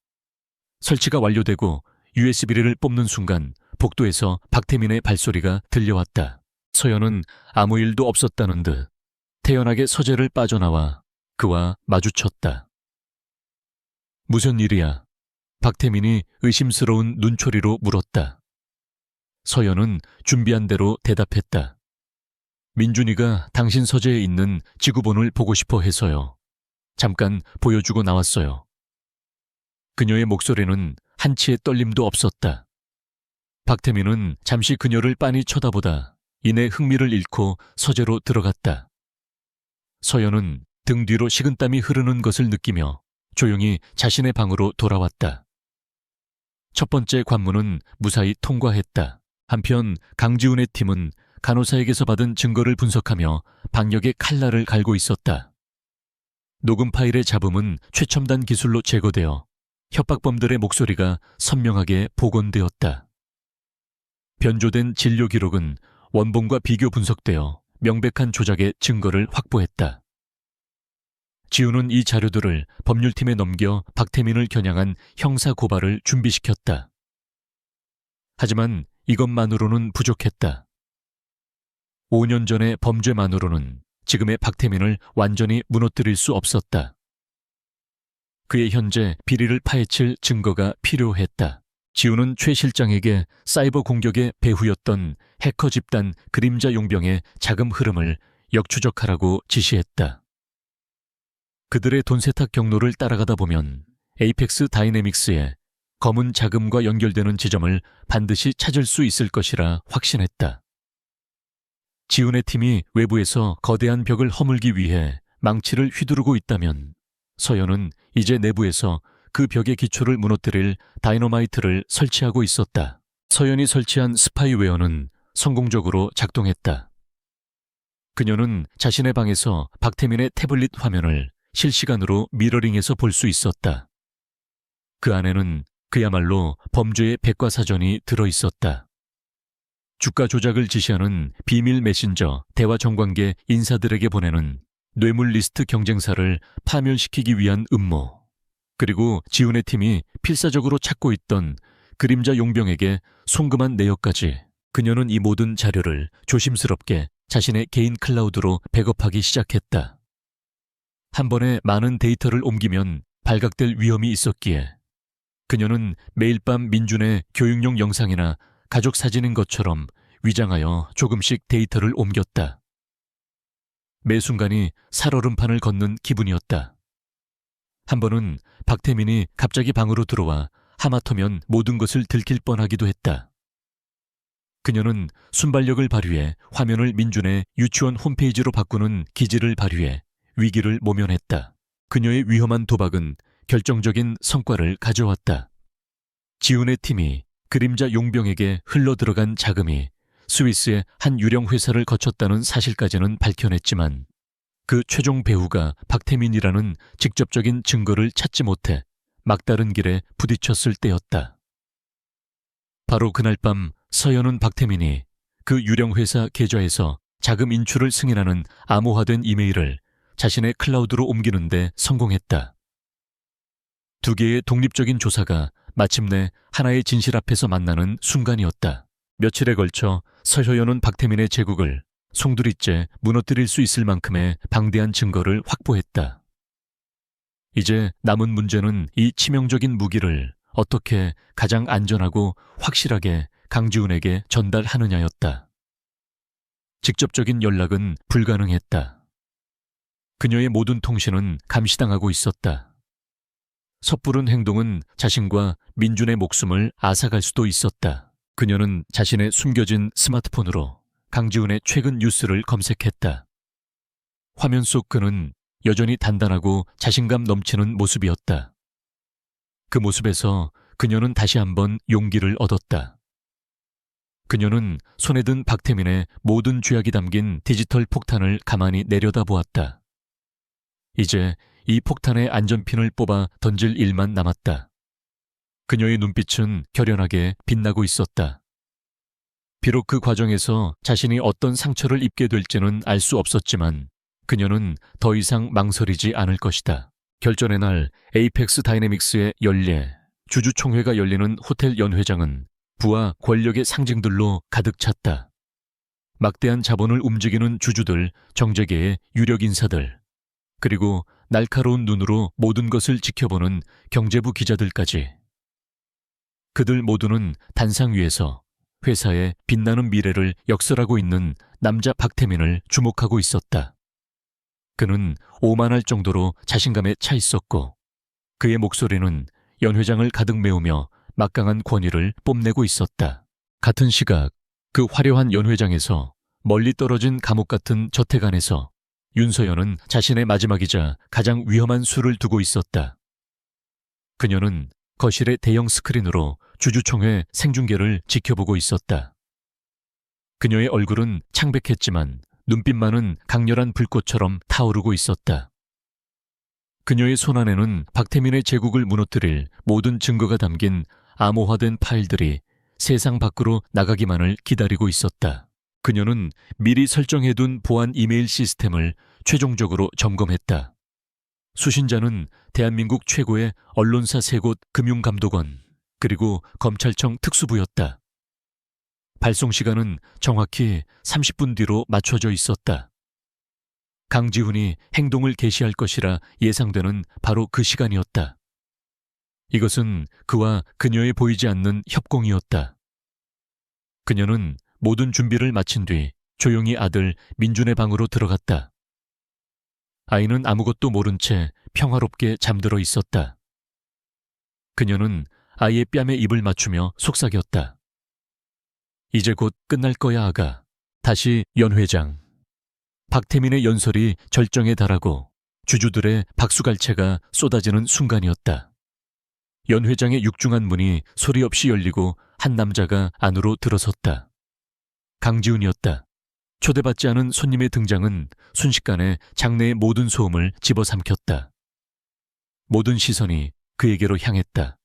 설치가 완료되고 USB를 뽑는 순간 복도에서 박태민의 발소리가 들려왔다. 서연은 아무 일도 없었다는 듯 태연하게 서재를 빠져나와 그와 마주쳤다. 무슨 일이야? 박태민이 의심스러운 눈초리로 물었다. 서연은 준비한 대로 대답했다. 민준이가 당신 서재에 있는 지구본을 보고 싶어 해서요. 잠깐 보여주고 나왔어요. 그녀의 목소리는 한치의 떨림도 없었다. 박태민은 잠시 그녀를 빤히 쳐다보다 이내 흥미를 잃고 서재로 들어갔다. 서연은 등 뒤로 식은땀이 흐르는 것을 느끼며 조용히 자신의 방으로 돌아왔다. 첫 번째 관문은 무사히 통과했다. 한편 강지훈의 팀은 간호사에게서 받은 증거를 분석하며 방역의 칼날을 갈고 있었다. 녹음 파일의 잡음은 최첨단 기술로 제거되어 협박범들의 목소리가 선명하게 복원되었다. 변조된 진료 기록은 원본과 비교 분석되어 명백한 조작의 증거를 확보했다. 지훈은 이 자료들을 법률팀에 넘겨 박태민을 겨냥한 형사 고발을 준비시켰다. 하지만 이것만으로는 부족했다. 5년 전의 범죄만으로는 지금의 박태민을 완전히 무너뜨릴 수 없었다. 그의 현재 비리를 파헤칠 증거가 필요했다. 지훈은 최 실장에게 사이버 공격의 배후였던 해커 집단 그림자 용병의 자금 흐름을 역추적하라고 지시했다. 그들의 돈 세탁 경로를 따라가다 보면 에이펙스 다이내믹스의 검은 자금과 연결되는 지점을 반드시 찾을 수 있을 것이라 확신했다. 지훈의 팀이 외부에서 거대한 벽을 허물기 위해 망치를 휘두르고 있다면 서연은 이제 내부에서 그 벽의 기초를 무너뜨릴 다이너마이트를 설치하고 있었다. 서연이 설치한 스파이웨어는 성공적으로 작동했다. 그녀는 자신의 방에서 박태민의 태블릿 화면을 실시간으로 미러링해서 볼 수 있었다. 그 안에는 그야말로 범죄의 백과사전이 들어있었다. 주가 조작을 지시하는 비밀 메신저 대화 정관계 인사들에게 보내는 뇌물 리스트 경쟁사를 파멸시키기 위한 음모, 그리고 지훈의 팀이 필사적으로 찾고 있던 그림자 용병에게 송금한 내역까지 그녀는 이 모든 자료를 조심스럽게 자신의 개인 클라우드로 백업하기 시작했다. 한 번에 많은 데이터를 옮기면 발각될 위험이 있었기에 그녀는 매일 밤 민준의 교육용 영상이나 가족 사진인 것처럼 위장하여 조금씩 데이터를 옮겼다. 매 순간이 살얼음판을 걷는 기분이었다. 한 번은 박태민이 갑자기 방으로 들어와 하마터면 모든 것을 들킬 뻔하기도 했다. 그녀는 순발력을 발휘해 화면을 민준의 유치원 홈페이지로 바꾸는 기지를 발휘해 위기를 모면했다. 그녀의 위험한 도박은 결정적인 성과를 가져왔다. 지훈의 팀이 그림자 용병에게 흘러들어간 자금이 스위스의 한 유령 회사를 거쳤다는 사실까지는 밝혀냈지만 그 최종 배후가 박태민이라는 직접적인 증거를 찾지 못해 막다른 길에 부딪혔을 때였다. 바로 그날 밤 서연은 박태민이 그 유령 회사 계좌에서 자금 인출을 승인하는 암호화된 이메일을 자신의 클라우드로 옮기는데 성공했다. 두 개의 독립적인 조사가 마침내 하나의 진실 앞에서 만나는 순간이었다. 며칠에 걸쳐 서효연은 박태민의 제국을 송두리째 무너뜨릴 수 있을 만큼의 방대한 증거를 확보했다. 이제 남은 문제는 이 치명적인 무기를 어떻게 가장 안전하고 확실하게 강지훈에게 전달하느냐였다. 직접적인 연락은 불가능했다. 그녀의 모든 통신은 감시당하고 있었다. 섣부른 행동은 자신과 민준의 목숨을 앗아갈 수도 있었다. 그녀는 자신의 숨겨진 스마트폰으로 강지훈의 최근 뉴스를 검색했다. 화면 속 그는 여전히 단단하고 자신감 넘치는 모습이었다. 그 모습에서 그녀는 다시 한번 용기를 얻었다. 그녀는 손에 든 박태민의 모든 죄악이 담긴 디지털 폭탄을 가만히 내려다보았다. 이제 이 폭탄의 안전핀을 뽑아 던질 일만 남았다. 그녀의 눈빛은 결연하게 빛나고 있었다. 비록 그 과정에서 자신이 어떤 상처를 입게 될지는 알 수 없었지만 그녀는 더 이상 망설이지 않을 것이다. 결전의 날 에이펙스 다이내믹스의 연례, 주주총회가 열리는 호텔 연회장은 부와 권력의 상징들로 가득 찼다. 막대한 자본을 움직이는 주주들, 정재계의 유력 인사들, 그리고 날카로운 눈으로 모든 것을 지켜보는 경제부 기자들까지. 그들 모두는 단상 위에서 회사의 빛나는 미래를 역설하고 있는 남자 박태민을 주목하고 있었다. 그는 오만할 정도로 자신감에 차 있었고 그의 목소리는 연회장을 가득 메우며 막강한 권위를 뽐내고 있었다. 같은 시각 그 화려한 연회장에서 멀리 떨어진 감옥 같은 저택 안에서 윤서연은 자신의 마지막이자 가장 위험한 수를 두고 있었다. 그녀는 거실의 대형 스크린으로 주주총회 생중계를 지켜보고 있었다. 그녀의 얼굴은 창백했지만 눈빛만은 강렬한 불꽃처럼 타오르고 있었다. 그녀의 손안에는 박태민의 제국을 무너뜨릴 모든 증거가 담긴 암호화된 파일들이 세상 밖으로 나가기만을 기다리고 있었다. 그녀는 미리 설정해둔 보안 이메일 시스템을 최종적으로 점검했다. 수신자는 대한민국 최고의 언론사 3곳 금융감독원 그리고 검찰청 특수부였다. 발송 시간은 정확히 30분 뒤로 맞춰져 있었다. 강지훈이 행동을 개시할 것이라 예상되는 바로 그 시간이었다. 이것은 그와 그녀의 보이지 않는 협공이었다. 그녀는 모든 준비를 마친 뒤 조용히 아들 민준의 방으로 들어갔다. 아이는 아무것도 모른 채 평화롭게 잠들어 있었다. 그녀는 아이의 뺨에 입을 맞추며 속삭였다. 이제 곧 끝날 거야, 아가. 다시 연회장. 박태민의 연설이 절정에 달하고 주주들의 박수갈채가 쏟아지는 순간이었다. 연회장의 육중한 문이 소리 없이 열리고 한 남자가 안으로 들어섰다. 강지훈이었다. 초대받지 않은 손님의 등장은 순식간에 장내의 모든 소음을 집어삼켰다. 모든 시선이 그에게로 향했다.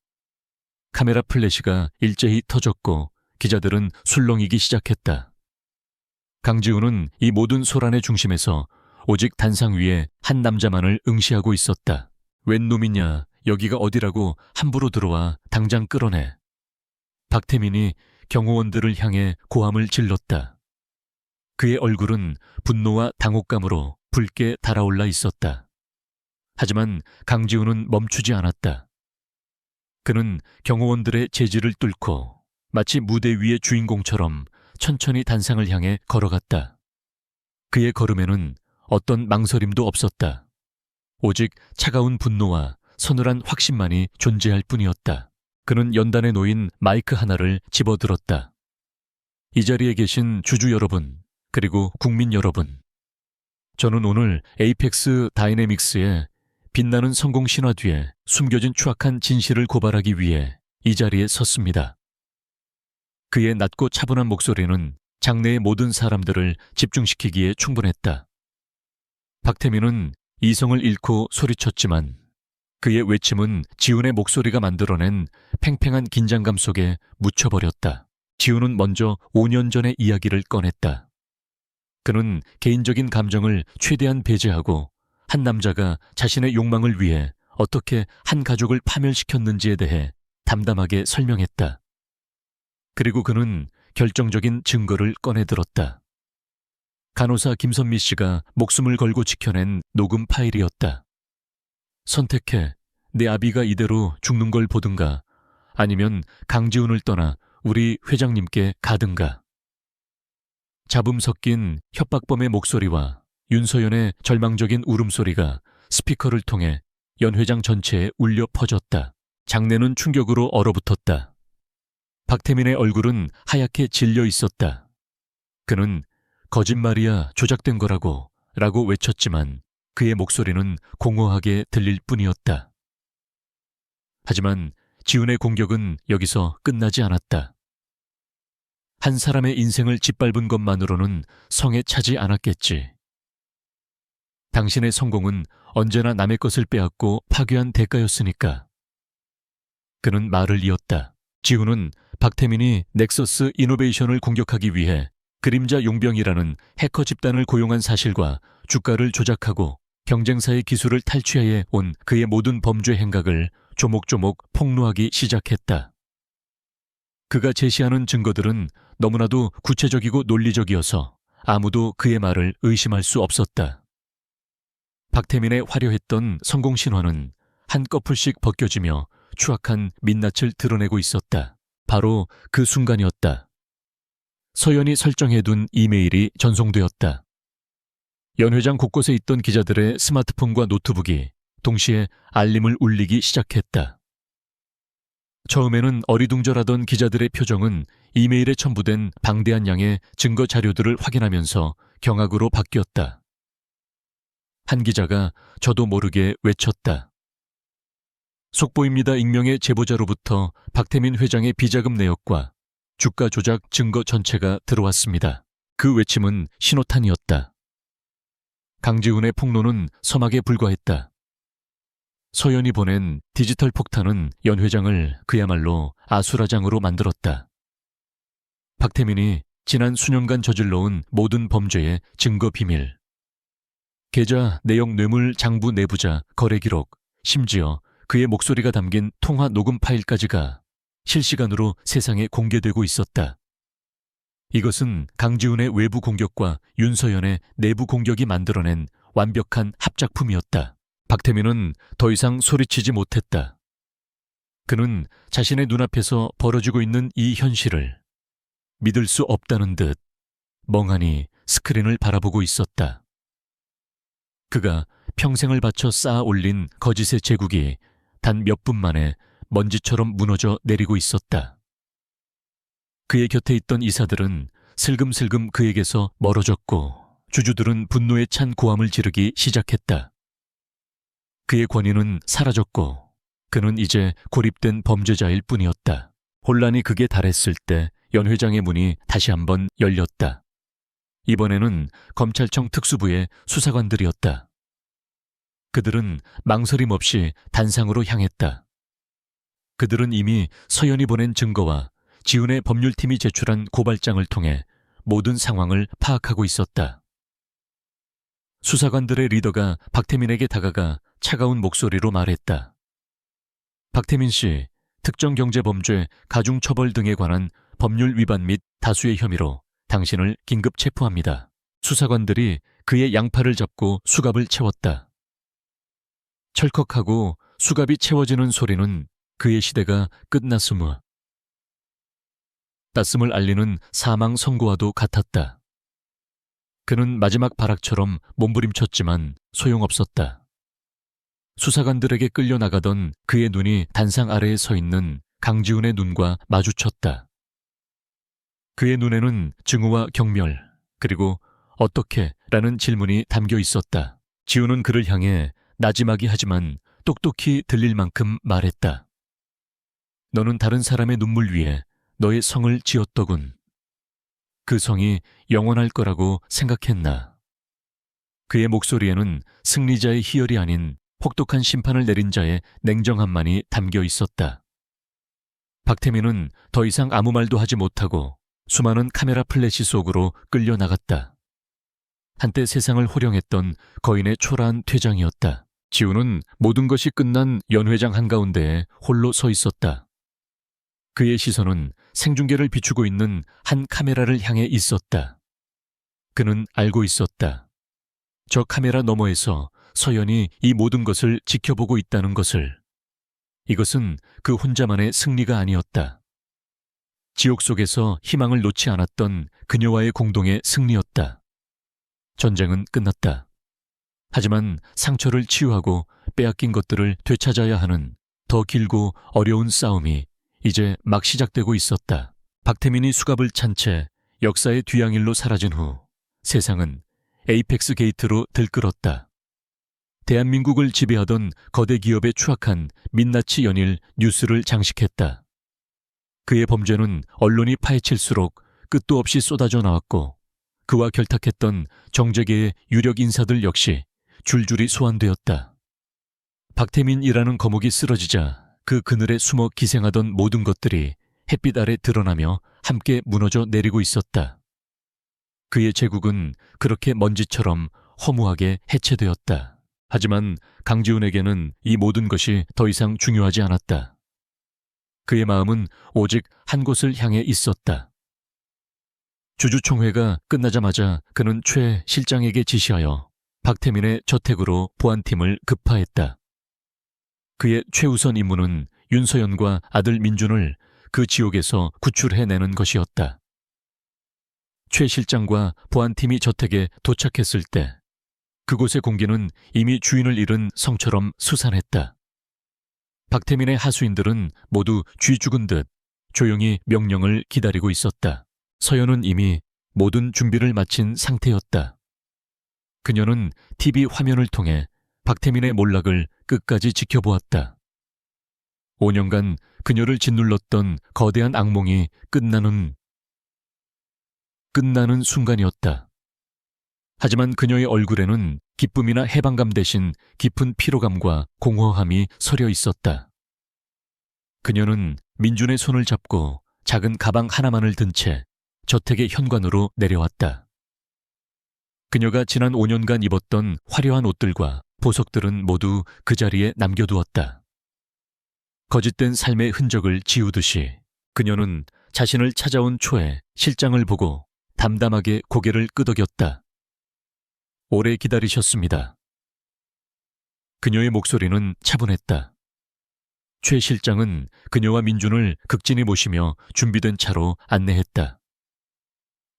카메라 플래시가 일제히 터졌고 기자들은 술렁이기 시작했다. 강지훈은 이 모든 소란의 중심에서 오직 단상 위에 한 남자만을 응시하고 있었다. 웬 놈이냐, 여기가 어디라고 함부로 들어와 당장 끌어내. 박태민이 경호원들을 향해 고함을 질렀다. 그의 얼굴은 분노와 당혹감으로 붉게 달아올라 있었다. 하지만 강지훈은 멈추지 않았다. 그는 경호원들의 제지를 뚫고 마치 무대 위의 주인공처럼 천천히 단상을 향해 걸어갔다. 그의 걸음에는 어떤 망설임도 없었다. 오직 차가운 분노와 서늘한 확신만이 존재할 뿐이었다. 그는 연단에 놓인 마이크 하나를 집어들었다. 이 자리에 계신 주주 여러분, 그리고 국민 여러분. 저는 오늘 에이펙스 다이내믹스의 빛나는 성공 신화 뒤에 숨겨진 추악한 진실을 고발하기 위해 이 자리에 섰습니다. 그의 낮고 차분한 목소리는 장내의 모든 사람들을 집중시키기에 충분했다. 박태민은 이성을 잃고 소리쳤지만 그의 외침은 지훈의 목소리가 만들어낸 팽팽한 긴장감 속에 묻혀버렸다. 지훈은 먼저 5년 전의 이야기를 꺼냈다. 그는 개인적인 감정을 최대한 배제하고 한 남자가 자신의 욕망을 위해 어떻게 한 가족을 파멸시켰는지에 대해 담담하게 설명했다. 그리고 그는 결정적인 증거를 꺼내들었다. 간호사 김선미 씨가 목숨을 걸고 지켜낸 녹음 파일이었다. 선택해. 내 아비가 이대로 죽는 걸 보든가 아니면 강지훈을 떠나 우리 회장님께 가든가. 잡음 섞인 협박범의 목소리와 윤서연의 절망적인 울음소리가 스피커를 통해 연 회장 전체에 울려 퍼졌다. 장내는 충격으로 얼어붙었다. 박태민의 얼굴은 하얗게 질려 있었다. 그는 거짓말이야, 조작된 거라고 라고 외쳤지만 그의 목소리는 공허하게 들릴 뿐이었다. 하지만 지훈의 공격은 여기서 끝나지 않았다. 한 사람의 인생을 짓밟은 것만으로는 성에 차지 않았겠지. 당신의 성공은 언제나 남의 것을 빼앗고 파괴한 대가였으니까. 그는 말을 이었다. 지훈은 박태민이 넥서스 이노베이션을 공격하기 위해 그림자 용병이라는 해커 집단을 고용한 사실과 주가를 조작하고 경쟁사의 기술을 탈취해 온 그의 모든 범죄 행각을 조목조목 폭로하기 시작했다. 그가 제시하는 증거들은 너무나도 구체적이고 논리적이어서 아무도 그의 말을 의심할 수 없었다. 박태민의 화려했던 성공 신화는 한꺼풀씩 벗겨지며 추악한 민낯을 드러내고 있었다. 바로 그 순간이었다. 서연이 설정해둔 이메일이 전송되었다. 연 회장 곳곳에 있던 기자들의 스마트폰과 노트북이 동시에 알림을 울리기 시작했다. 처음에는 어리둥절하던 기자들의 표정은 이메일에 첨부된 방대한 양의 증거 자료들을 확인하면서 경악으로 바뀌었다. 한 기자가 저도 모르게 외쳤다. 속보입니다. 익명의 제보자로부터 박태민 회장의 비자금 내역과 주가 조작 증거 전체가 들어왔습니다. 그 외침은 신호탄이었다. 강지훈의 폭로는 서막에 불과했다. 서연이 보낸 디지털 폭탄은 연 회장을 그야말로 아수라장으로 만들었다. 박태민이 지난 수년간 저질러온 모든 범죄의 증거 비밀, 계좌, 내역, 뇌물, 장부, 내부자, 거래 기록, 심지어 그의 목소리가 담긴 통화 녹음 파일까지가 실시간으로 세상에 공개되고 있었다. 이것은 강지훈의 외부 공격과 윤서연의 내부 공격이 만들어낸 완벽한 합작품이었다. 박태민은 더 이상 소리치지 못했다. 그는 자신의 눈앞에서 벌어지고 있는 이 현실을 믿을 수 없다는 듯 멍하니 스크린을 바라보고 있었다. 그가 평생을 바쳐 쌓아 올린 거짓의 제국이 단 몇 분 만에 먼지처럼 무너져 내리고 있었다. 그의 곁에 있던 이사들은 슬금슬금 그에게서 멀어졌고 주주들은 분노에 찬 고함을 지르기 시작했다. 그의 권위는 사라졌고 그는 이제 고립된 범죄자일 뿐이었다. 혼란이 극에 달했을 때 연 회장의 문이 다시 한번 열렸다. 이번에는 검찰청 특수부의 수사관들이었다. 그들은 망설임 없이 단상으로 향했다. 그들은 이미 서연이 보낸 증거와 지훈의 법률팀이 제출한 고발장을 통해 모든 상황을 파악하고 있었다. 수사관들의 리더가 박태민에게 다가가 차가운 목소리로 말했다. 박태민 씨, 특정경제범죄, 가중처벌 등에 관한 법률 위반 및 다수의 혐의로 당신을 긴급 체포합니다. 수사관들이 그의 양팔을 잡고 수갑을 채웠다. 철컥하고 수갑이 채워지는 소리는 그의 시대가 끝났음을 땄음을 알리는 사망 선고와도 같았다. 그는 마지막 발악처럼 몸부림쳤지만 소용없었다. 수사관들에게 끌려나가던 그의 눈이 단상 아래에 서 있는 강지훈의 눈과 마주쳤다. 그의 눈에는 증오와 경멸, 그리고 어떻게? 라는 질문이 담겨 있었다. 지훈은 그를 향해 나지막이 하지만 똑똑히 들릴 만큼 말했다. 너는 다른 사람의 눈물 위에 너의 성을 지었더군. 그 성이 영원할 거라고 생각했나? 그의 목소리에는 승리자의 희열이 아닌 혹독한 심판을 내린 자의 냉정함만이 담겨 있었다. 박태민은 더 이상 아무 말도 하지 못하고 수많은 카메라 플래시 속으로 끌려나갔다. 한때 세상을 호령했던 거인의 초라한 퇴장이었다. 지훈은 모든 것이 끝난 연회장 한가운데에 홀로 서 있었다. 그의 시선은 생중계를 비추고 있는 한 카메라를 향해 있었다. 그는 알고 있었다. 저 카메라 너머에서 서연이 이 모든 것을 지켜보고 있다는 것을. 이것은 그 혼자만의 승리가 아니었다. 지옥 속에서 희망을 놓지 않았던 그녀와의 공동의 승리였다. 전쟁은 끝났다. 하지만 상처를 치유하고 빼앗긴 것들을 되찾아야 하는 더 길고 어려운 싸움이 이제 막 시작되고 있었다. 박태민이 수갑을 찬 채 역사의 뒤양일로 사라진 후 세상은 에이펙스 게이트로 들끓었다. 대한민국을 지배하던 거대 기업의 추악한 민낯이 연일 뉴스를 장식했다. 그의 범죄는 언론이 파헤칠수록 끝도 없이 쏟아져 나왔고 그와 결탁했던 정재계의 유력 인사들 역시 줄줄이 소환되었다. 박태민이라는 거목이 쓰러지자 그 그늘에 숨어 기생하던 모든 것들이 햇빛 아래 드러나며 함께 무너져 내리고 있었다. 그의 제국은 그렇게 먼지처럼 허무하게 해체되었다. 하지만 강지훈에게는 이 모든 것이 더 이상 중요하지 않았다. 그의 마음은 오직 한 곳을 향해 있었다. 주주총회가 끝나자마자 그는 최 실장에게 지시하여 박태민의 저택으로 보안팀을 급파했다. 그의 최우선 임무는 윤서연과 아들 민준을 그 지옥에서 구출해내는 것이었다. 최 실장과 보안팀이 저택에 도착했을 때 그곳의 공기는 이미 주인을 잃은 성처럼 수산했다. 박태민의 하수인들은 모두 쥐 죽은 듯 조용히 명령을 기다리고 있었다. 서연은 이미 모든 준비를 마친 상태였다. 그녀는 TV 화면을 통해 박태민의 몰락을 끝까지 지켜보았다. 5년간 그녀를 짓눌렀던 거대한 악몽이 끝나는 순간이었다. 하지만 그녀의 얼굴에는 기쁨이나 해방감 대신 깊은 피로감과 공허함이 서려 있었다. 그녀는 민준의 손을 잡고 작은 가방 하나만을 든 채 저택의 현관으로 내려왔다. 그녀가 지난 5년간 입었던 화려한 옷들과 보석들은 모두 그 자리에 남겨두었다. 거짓된 삶의 흔적을 지우듯이 그녀는 자신을 찾아온 초에 실장을 보고 담담하게 고개를 끄덕였다. 오래 기다리셨습니다. 그녀의 목소리는 차분했다. 최 실장은 그녀와 민준을 극진히 모시며 준비된 차로 안내했다.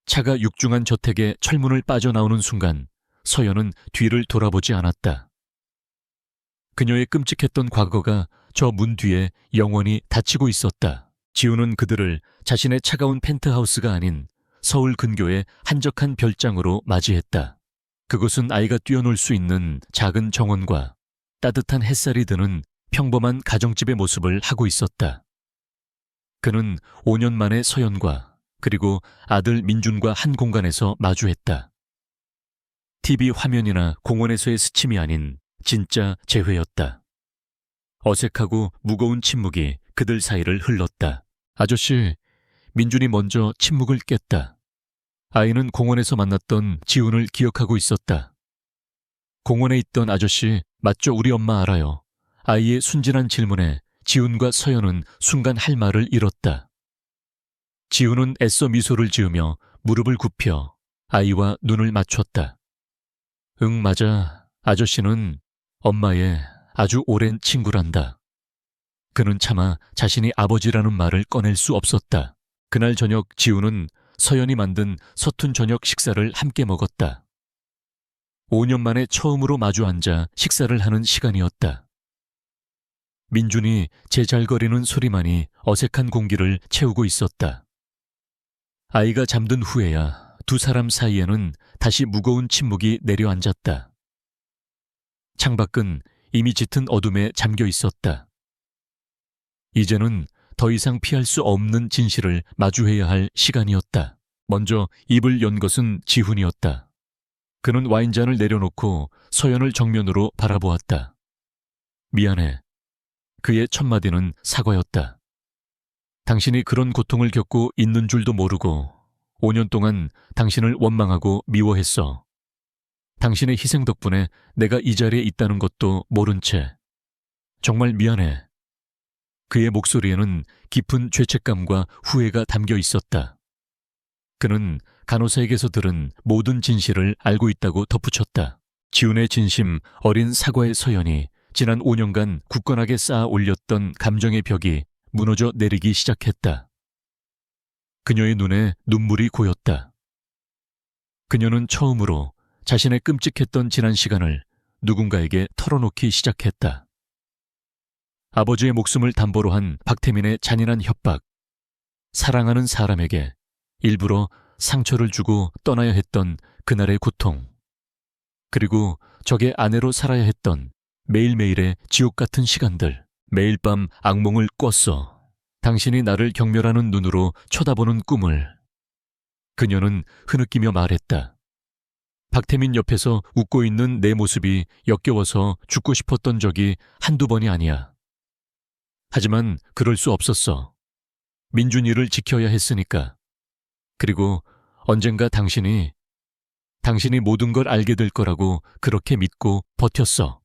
차가 육중한 저택의 철문을 빠져나오는 순간 서연은 뒤를 돌아보지 않았다. 그녀의 끔찍했던 과거가 저 문 뒤에 영원히 닫히고 있었다. 지훈은 그들을 자신의 차가운 펜트하우스가 아닌 서울 근교의 한적한 별장으로 맞이했다. 그곳은 아이가 뛰어놀 수 있는 작은 정원과 따뜻한 햇살이 드는 평범한 가정집의 모습을 하고 있었다. 그는 5년 만에 서연과 그리고 아들 민준과 한 공간에서 마주했다. TV 화면이나 공원에서의 스침이 아닌 진짜 재회였다. 어색하고 무거운 침묵이 그들 사이를 흘렀다. 아저씨, 민준이 먼저 침묵을 깼다. 아이는 공원에서 만났던 지훈을 기억하고 있었다. 공원에 있던 아저씨, 맞죠? 우리 엄마 알아요. 아이의 순진한 질문에 지훈과 서연은 순간 할 말을 잃었다. 지우는 애써 미소를 지으며 무릎을 굽혀 아이와 눈을 맞췄다. 응, 맞아. 아저씨는 엄마의 아주 오랜 친구란다. 그는 차마 자신이 아버지라는 말을 꺼낼 수 없었다. 그날 저녁 지우는 서연이 만든 서툰 저녁 식사를 함께 먹었다. 5년 만에 처음으로 마주 앉아 식사를 하는 시간이었다. 민준이 제잘거리는 소리만이 어색한 공기를 채우고 있었다. 아이가 잠든 후에야 두 사람 사이에는 다시 무거운 침묵이 내려앉았다. 창밖은 이미 짙은 어둠에 잠겨 있었다. 이제는 더 이상 피할 수 없는 진실을 마주해야 할 시간이었다. 먼저 입을 연 것은 지훈이었다. 그는 와인잔을 내려놓고 서연을 정면으로 바라보았다. 미안해. 그의 첫 마디는 사과였다. 당신이 그런 고통을 겪고 있는 줄도 모르고 5년 동안 당신을 원망하고 미워했어. 당신의 희생 덕분에 내가 이 자리에 있다는 것도 모른 채. 정말 미안해. 그의 목소리에는 깊은 죄책감과 후회가 담겨 있었다. 그는 간호사에게서 들은 모든 진실을 알고 있다고 덧붙였다. 지훈의 진심, 어린 사과의 서연이 지난 5년간 굳건하게 쌓아 올렸던 감정의 벽이 무너져 내리기 시작했다. 그녀의 눈에 눈물이 고였다. 그녀는 처음으로 자신의 끔찍했던 지난 시간을 누군가에게 털어놓기 시작했다. 아버지의 목숨을 담보로 한 박태민의 잔인한 협박, 사랑하는 사람에게 일부러 상처를 주고 떠나야 했던 그날의 고통, 그리고 적의 아내로 살아야 했던 매일매일의 지옥 같은 시간들, 매일 밤 악몽을 꿨어. 당신이 나를 경멸하는 눈으로 쳐다보는 꿈을. 그녀는 흐느끼며 말했다. 박태민 옆에서 웃고 있는 내 모습이 역겨워서 죽고 싶었던 적이 한두 번이 아니야. 하지만 그럴 수 없었어. 민준이를 지켜야 했으니까. 그리고 언젠가 당신이 모든 걸 알게 될 거라고 그렇게 믿고 버텼어.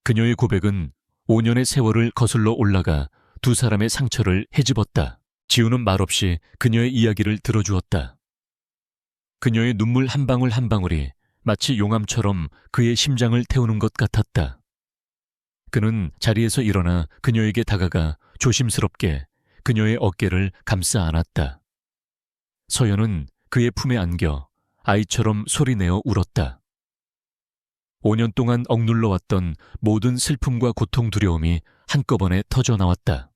그녀의 고백은 5년의 세월을 거슬러 올라가 두 사람의 상처를 헤집었다. 지우는 말없이 그녀의 이야기를 들어주었다. 그녀의 눈물 한 방울 한 방울이 마치 용암처럼 그의 심장을 태우는 것 같았다. 그는 자리에서 일어나 그녀에게 다가가 조심스럽게 그녀의 어깨를 감싸 안았다. 서연은 그의 품에 안겨 아이처럼 소리내어 울었다. 5년 동안 억눌러 왔던 모든 슬픔과 고통 두려움이 한꺼번에 터져 나왔다.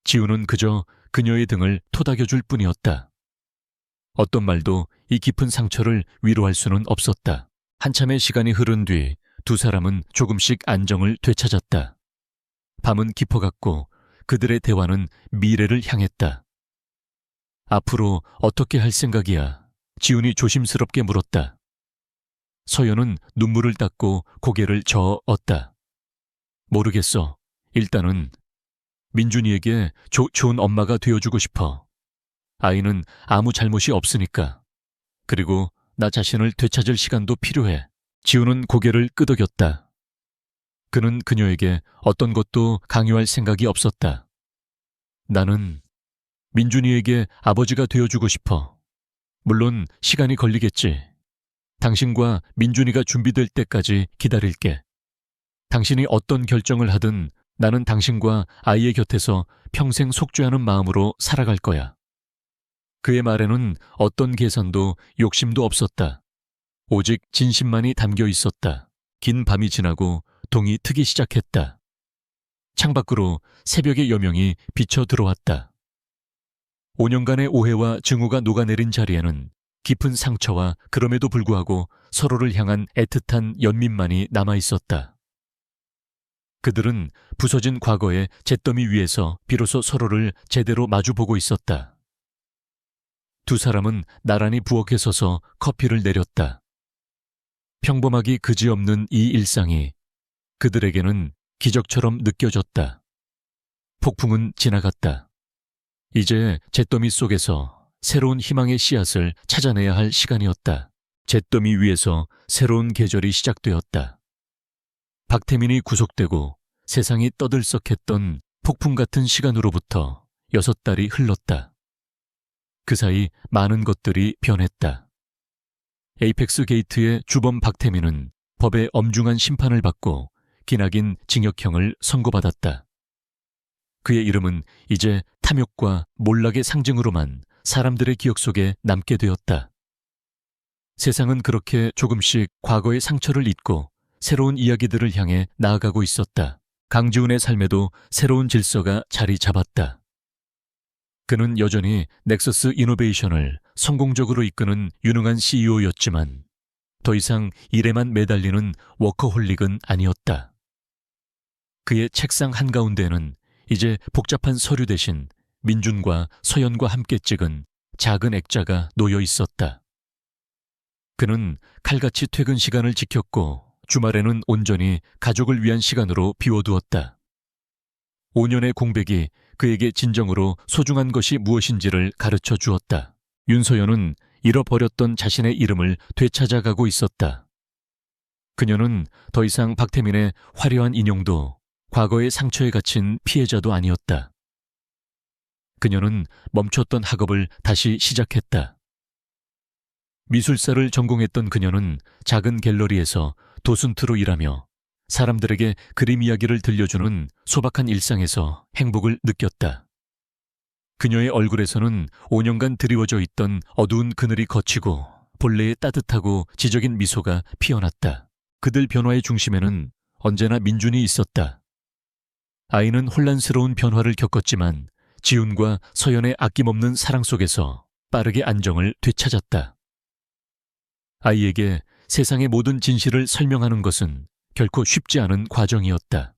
지우는 그저 그녀의 등을 토닥여줄 뿐이었다. 어떤 말도 이 깊은 상처를 위로할 수는 없었다. 한참의 시간이 흐른 뒤 두 사람은 조금씩 안정을 되찾았다. 밤은 깊어갔고 그들의 대화는 미래를 향했다. 앞으로 어떻게 할 생각이야? 지훈이 조심스럽게 물었다. 서연은 눈물을 닦고 고개를 저었다. 모르겠어. 일단은 민준이에게 좋은 엄마가 되어주고 싶어. 아이는 아무 잘못이 없으니까. 그리고 나 자신을 되찾을 시간도 필요해. 지훈은 고개를 끄덕였다. 그는 그녀에게 어떤 것도 강요할 생각이 없었다. 나는 민준이에게 아버지가 되어주고 싶어. 물론 시간이 걸리겠지. 당신과 민준이가 준비될 때까지 기다릴게. 당신이 어떤 결정을 하든 나는 당신과 아이의 곁에서 평생 속죄하는 마음으로 살아갈 거야. 그의 말에는 어떤 계산도 욕심도 없었다. 오직 진심만이 담겨 있었다. 긴 밤이 지나고 동이 트기 시작했다. 창밖으로 새벽의 여명이 비쳐 들어왔다. 5년간의 오해와 증오가 녹아내린 자리에는 깊은 상처와 그럼에도 불구하고 서로를 향한 애틋한 연민만이 남아있었다. 그들은 부서진 과거의 잿더미 위에서 비로소 서로를 제대로 마주보고 있었다. 두 사람은 나란히 부엌에 서서 커피를 내렸다. 평범하기 그지없는 이 일상이 그들에게는 기적처럼 느껴졌다. 폭풍은 지나갔다. 이제 잿더미 속에서 새로운 희망의 씨앗을 찾아내야 할 시간이었다. 잿더미 위에서 새로운 계절이 시작되었다. 박태민이 구속되고 세상이 떠들썩했던 폭풍 같은 시간으로부터 6달이 흘렀다. 그 사이 많은 것들이 변했다. 에이펙스 게이트의 주범 박태민은 법의 엄중한 심판을 받고 기나긴 징역형을 선고받았다. 그의 이름은 이제 탐욕과 몰락의 상징으로만 사람들의 기억 속에 남게 되었다. 세상은 그렇게 조금씩 과거의 상처를 잊고 새로운 이야기들을 향해 나아가고 있었다. 강지훈의 삶에도 새로운 질서가 자리 잡았다. 그는 여전히 넥서스 이노베이션을 성공적으로 이끄는 유능한 CEO였지만 더 이상 일에만 매달리는 워커홀릭은 아니었다. 그의 책상 한가운데는 이제 복잡한 서류 대신 민준과 서연과 함께 찍은 작은 액자가 놓여 있었다. 그는 칼같이 퇴근 시간을 지켰고 주말에는 온전히 가족을 위한 시간으로 비워두었다. 5년의 공백이 그에게 진정으로 소중한 것이 무엇인지를 가르쳐 주었다. 윤서연은 잃어버렸던 자신의 이름을 되찾아가고 있었다. 그녀는 더 이상 박태민의 화려한 인용도 과거의 상처에 갇힌 피해자도 아니었다. 그녀는 멈췄던 학업을 다시 시작했다. 미술사를 전공했던 그녀는 작은 갤러리에서 도슨트로 일하며 사람들에게 그림 이야기를 들려주는 소박한 일상에서 행복을 느꼈다. 그녀의 얼굴에서는 5년간 드리워져 있던 어두운 그늘이 걷히고 본래의 따뜻하고 지적인 미소가 피어났다. 그들 변화의 중심에는 언제나 민준이 있었다. 아이는 혼란스러운 변화를 겪었지만 지훈과 서연의 아낌없는 사랑 속에서 빠르게 안정을 되찾았다. 아이에게 세상의 모든 진실을 설명하는 것은 결코 쉽지 않은 과정이었다.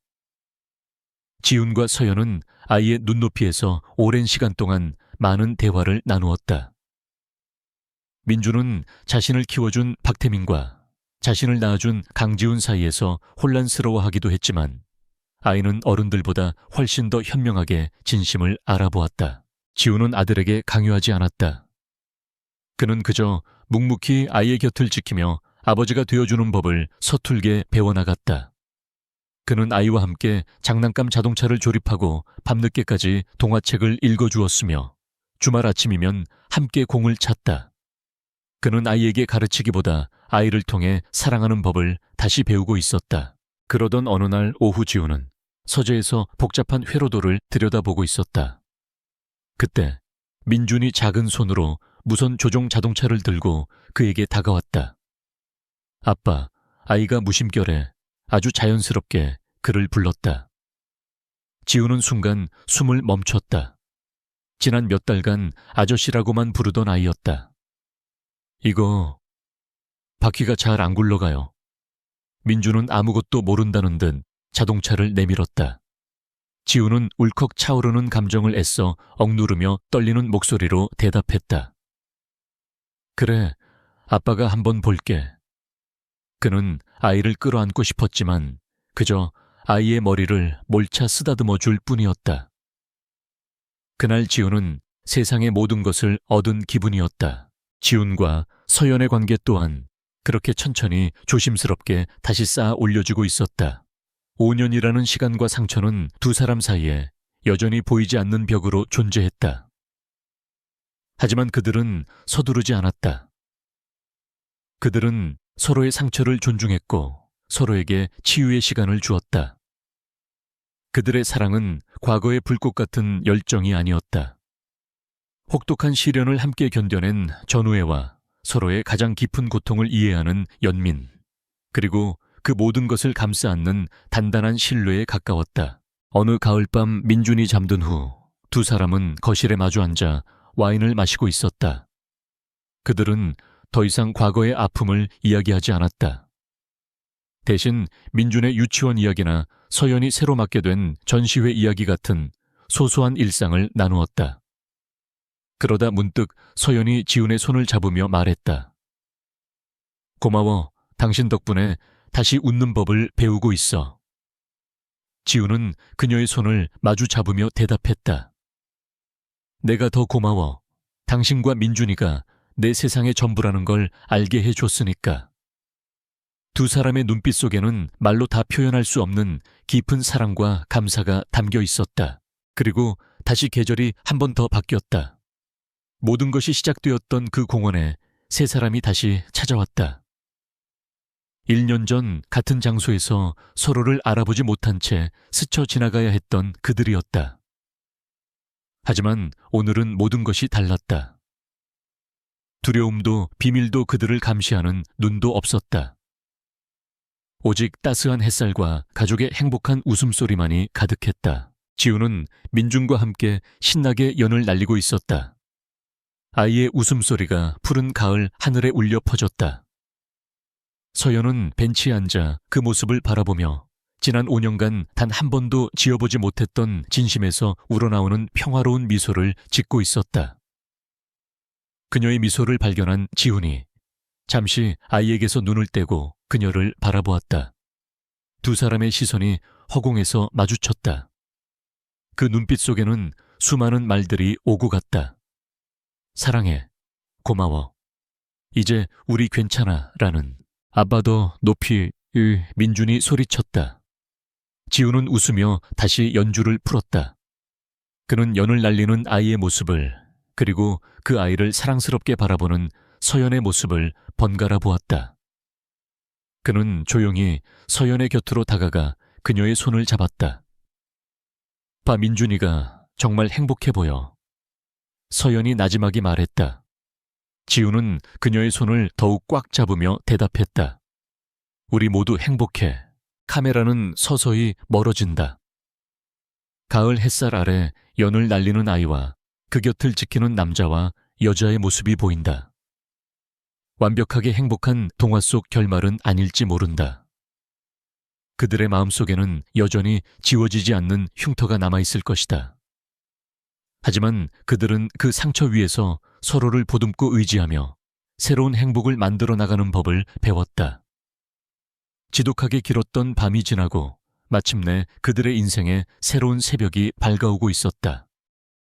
지훈과 서연은 아이의 눈높이에서 오랜 시간 동안 많은 대화를 나누었다. 민주는 자신을 키워준 박태민과 자신을 낳아준 강지훈 사이에서 혼란스러워하기도 했지만 아이는 어른들보다 훨씬 더 현명하게 진심을 알아보았다. 지훈은 아들에게 강요하지 않았다. 그는 그저 묵묵히 아이의 곁을 지키며 아버지가 되어주는 법을 서툴게 배워나갔다. 그는 아이와 함께 장난감 자동차를 조립하고 밤늦게까지 동화책을 읽어주었으며 주말 아침이면 함께 공을 찼다. 그는 아이에게 가르치기보다 아이를 통해 사랑하는 법을 다시 배우고 있었다. 그러던 어느 날 오후 지훈은 서재에서 복잡한 회로도를 들여다보고 있었다. 그때 민준이 작은 손으로 무선 조종 자동차를 들고 그에게 다가왔다. 아빠, 아이가 무심결에 아주 자연스럽게 그를 불렀다. 지훈은 순간 숨을 멈췄다. 지난 몇 달간 아저씨라고만 부르던 아이였다. 이거 바퀴가 잘 안 굴러가요. 민주는 아무것도 모른다는 듯 자동차를 내밀었다. 지훈은 울컥 차오르는 감정을 애써 억누르며 떨리는 목소리로 대답했다. 그래, 아빠가 한번 볼게. 그는 아이를 끌어안고 싶었지만 그저 아이의 머리를 몰차 쓰다듬어 줄 뿐이었다. 그날 지훈은 세상의 모든 것을 얻은 기분이었다. 지훈과 서연의 관계 또한 그렇게 천천히 조심스럽게 다시 쌓아 올려지고 있었다. 5년이라는 시간과 상처는 두 사람 사이에 여전히 보이지 않는 벽으로 존재했다. 하지만 그들은 서두르지 않았다. 그들은 서로의 상처를 존중했고 서로에게 치유의 시간을 주었다. 그들의 사랑은 과거의 불꽃 같은 열정이 아니었다. 혹독한 시련을 함께 견뎌낸 전우애와 서로의 가장 깊은 고통을 이해하는 연민, 그리고 그 모든 것을 감싸 안는 단단한 신뢰에 가까웠다. 어느 가을밤 민준이 잠든 후 두 사람은 거실에 마주 앉아 와인을 마시고 있었다. 그들은 더 이상 과거의 아픔을 이야기하지 않았다. 대신 민준의 유치원 이야기나 서연이 새로 맡게 된 전시회 이야기 같은 소소한 일상을 나누었다. 그러다 문득 서연이 지훈의 손을 잡으며 말했다. 고마워. 당신 덕분에 다시 웃는 법을 배우고 있어. 지훈은 그녀의 손을 마주 잡으며 대답했다. 내가 더 고마워. 당신과 민준이가 내 세상의 전부라는 걸 알게 해줬으니까. 두 사람의 눈빛 속에는 말로 다 표현할 수 없는 깊은 사랑과 감사가 담겨 있었다. 그리고 다시 계절이 한 번 더 바뀌었다. 모든 것이 시작되었던 그 공원에 세 사람이 다시 찾아왔다. 1년 전 같은 장소에서 서로를 알아보지 못한 채 스쳐 지나가야 했던 그들이었다. 하지만 오늘은 모든 것이 달랐다. 두려움도 비밀도 그들을 감시하는 눈도 없었다. 오직 따스한 햇살과 가족의 행복한 웃음소리만이 가득했다. 지우는 민준과 함께 신나게 연을 날리고 있었다. 아이의 웃음소리가 푸른 가을 하늘에 울려 퍼졌다. 서연은 벤치에 앉아 그 모습을 바라보며 지난 5년간 단 한 번도 지어보지 못했던 진심에서 우러나오는 평화로운 미소를 짓고 있었다. 그녀의 미소를 발견한 지훈이 잠시 아이에게서 눈을 떼고 그녀를 바라보았다. 두 사람의 시선이 허공에서 마주쳤다. 그 눈빛 속에는 수많은 말들이 오고 갔다. 사랑해, 고마워, 이제 우리 괜찮아 라는. 아빠도 높이 민준이 소리쳤다. 지우는 웃으며 다시 연주를 풀었다. 그는 연을 날리는 아이의 모습을, 그리고 그 아이를 사랑스럽게 바라보는 서연의 모습을 번갈아 보았다. 그는 조용히 서연의 곁으로 다가가 그녀의 손을 잡았다. 봐, 민준이가 정말 행복해 보여. 서연이 나지막이 말했다. 지우는 그녀의 손을 더욱 꽉 잡으며 대답했다. 우리 모두 행복해. 카메라는 서서히 멀어진다. 가을 햇살 아래 연을 날리는 아이와 그 곁을 지키는 남자와 여자의 모습이 보인다. 완벽하게 행복한 동화 속 결말은 아닐지 모른다. 그들의 마음속에는 여전히 지워지지 않는 흉터가 남아있을 것이다. 하지만 그들은 그 상처 위에서 서로를 보듬고 의지하며 새로운 행복을 만들어 나가는 법을 배웠다. 지독하게 길었던 밤이 지나고 마침내 그들의 인생에 새로운 새벽이 밝아오고 있었다.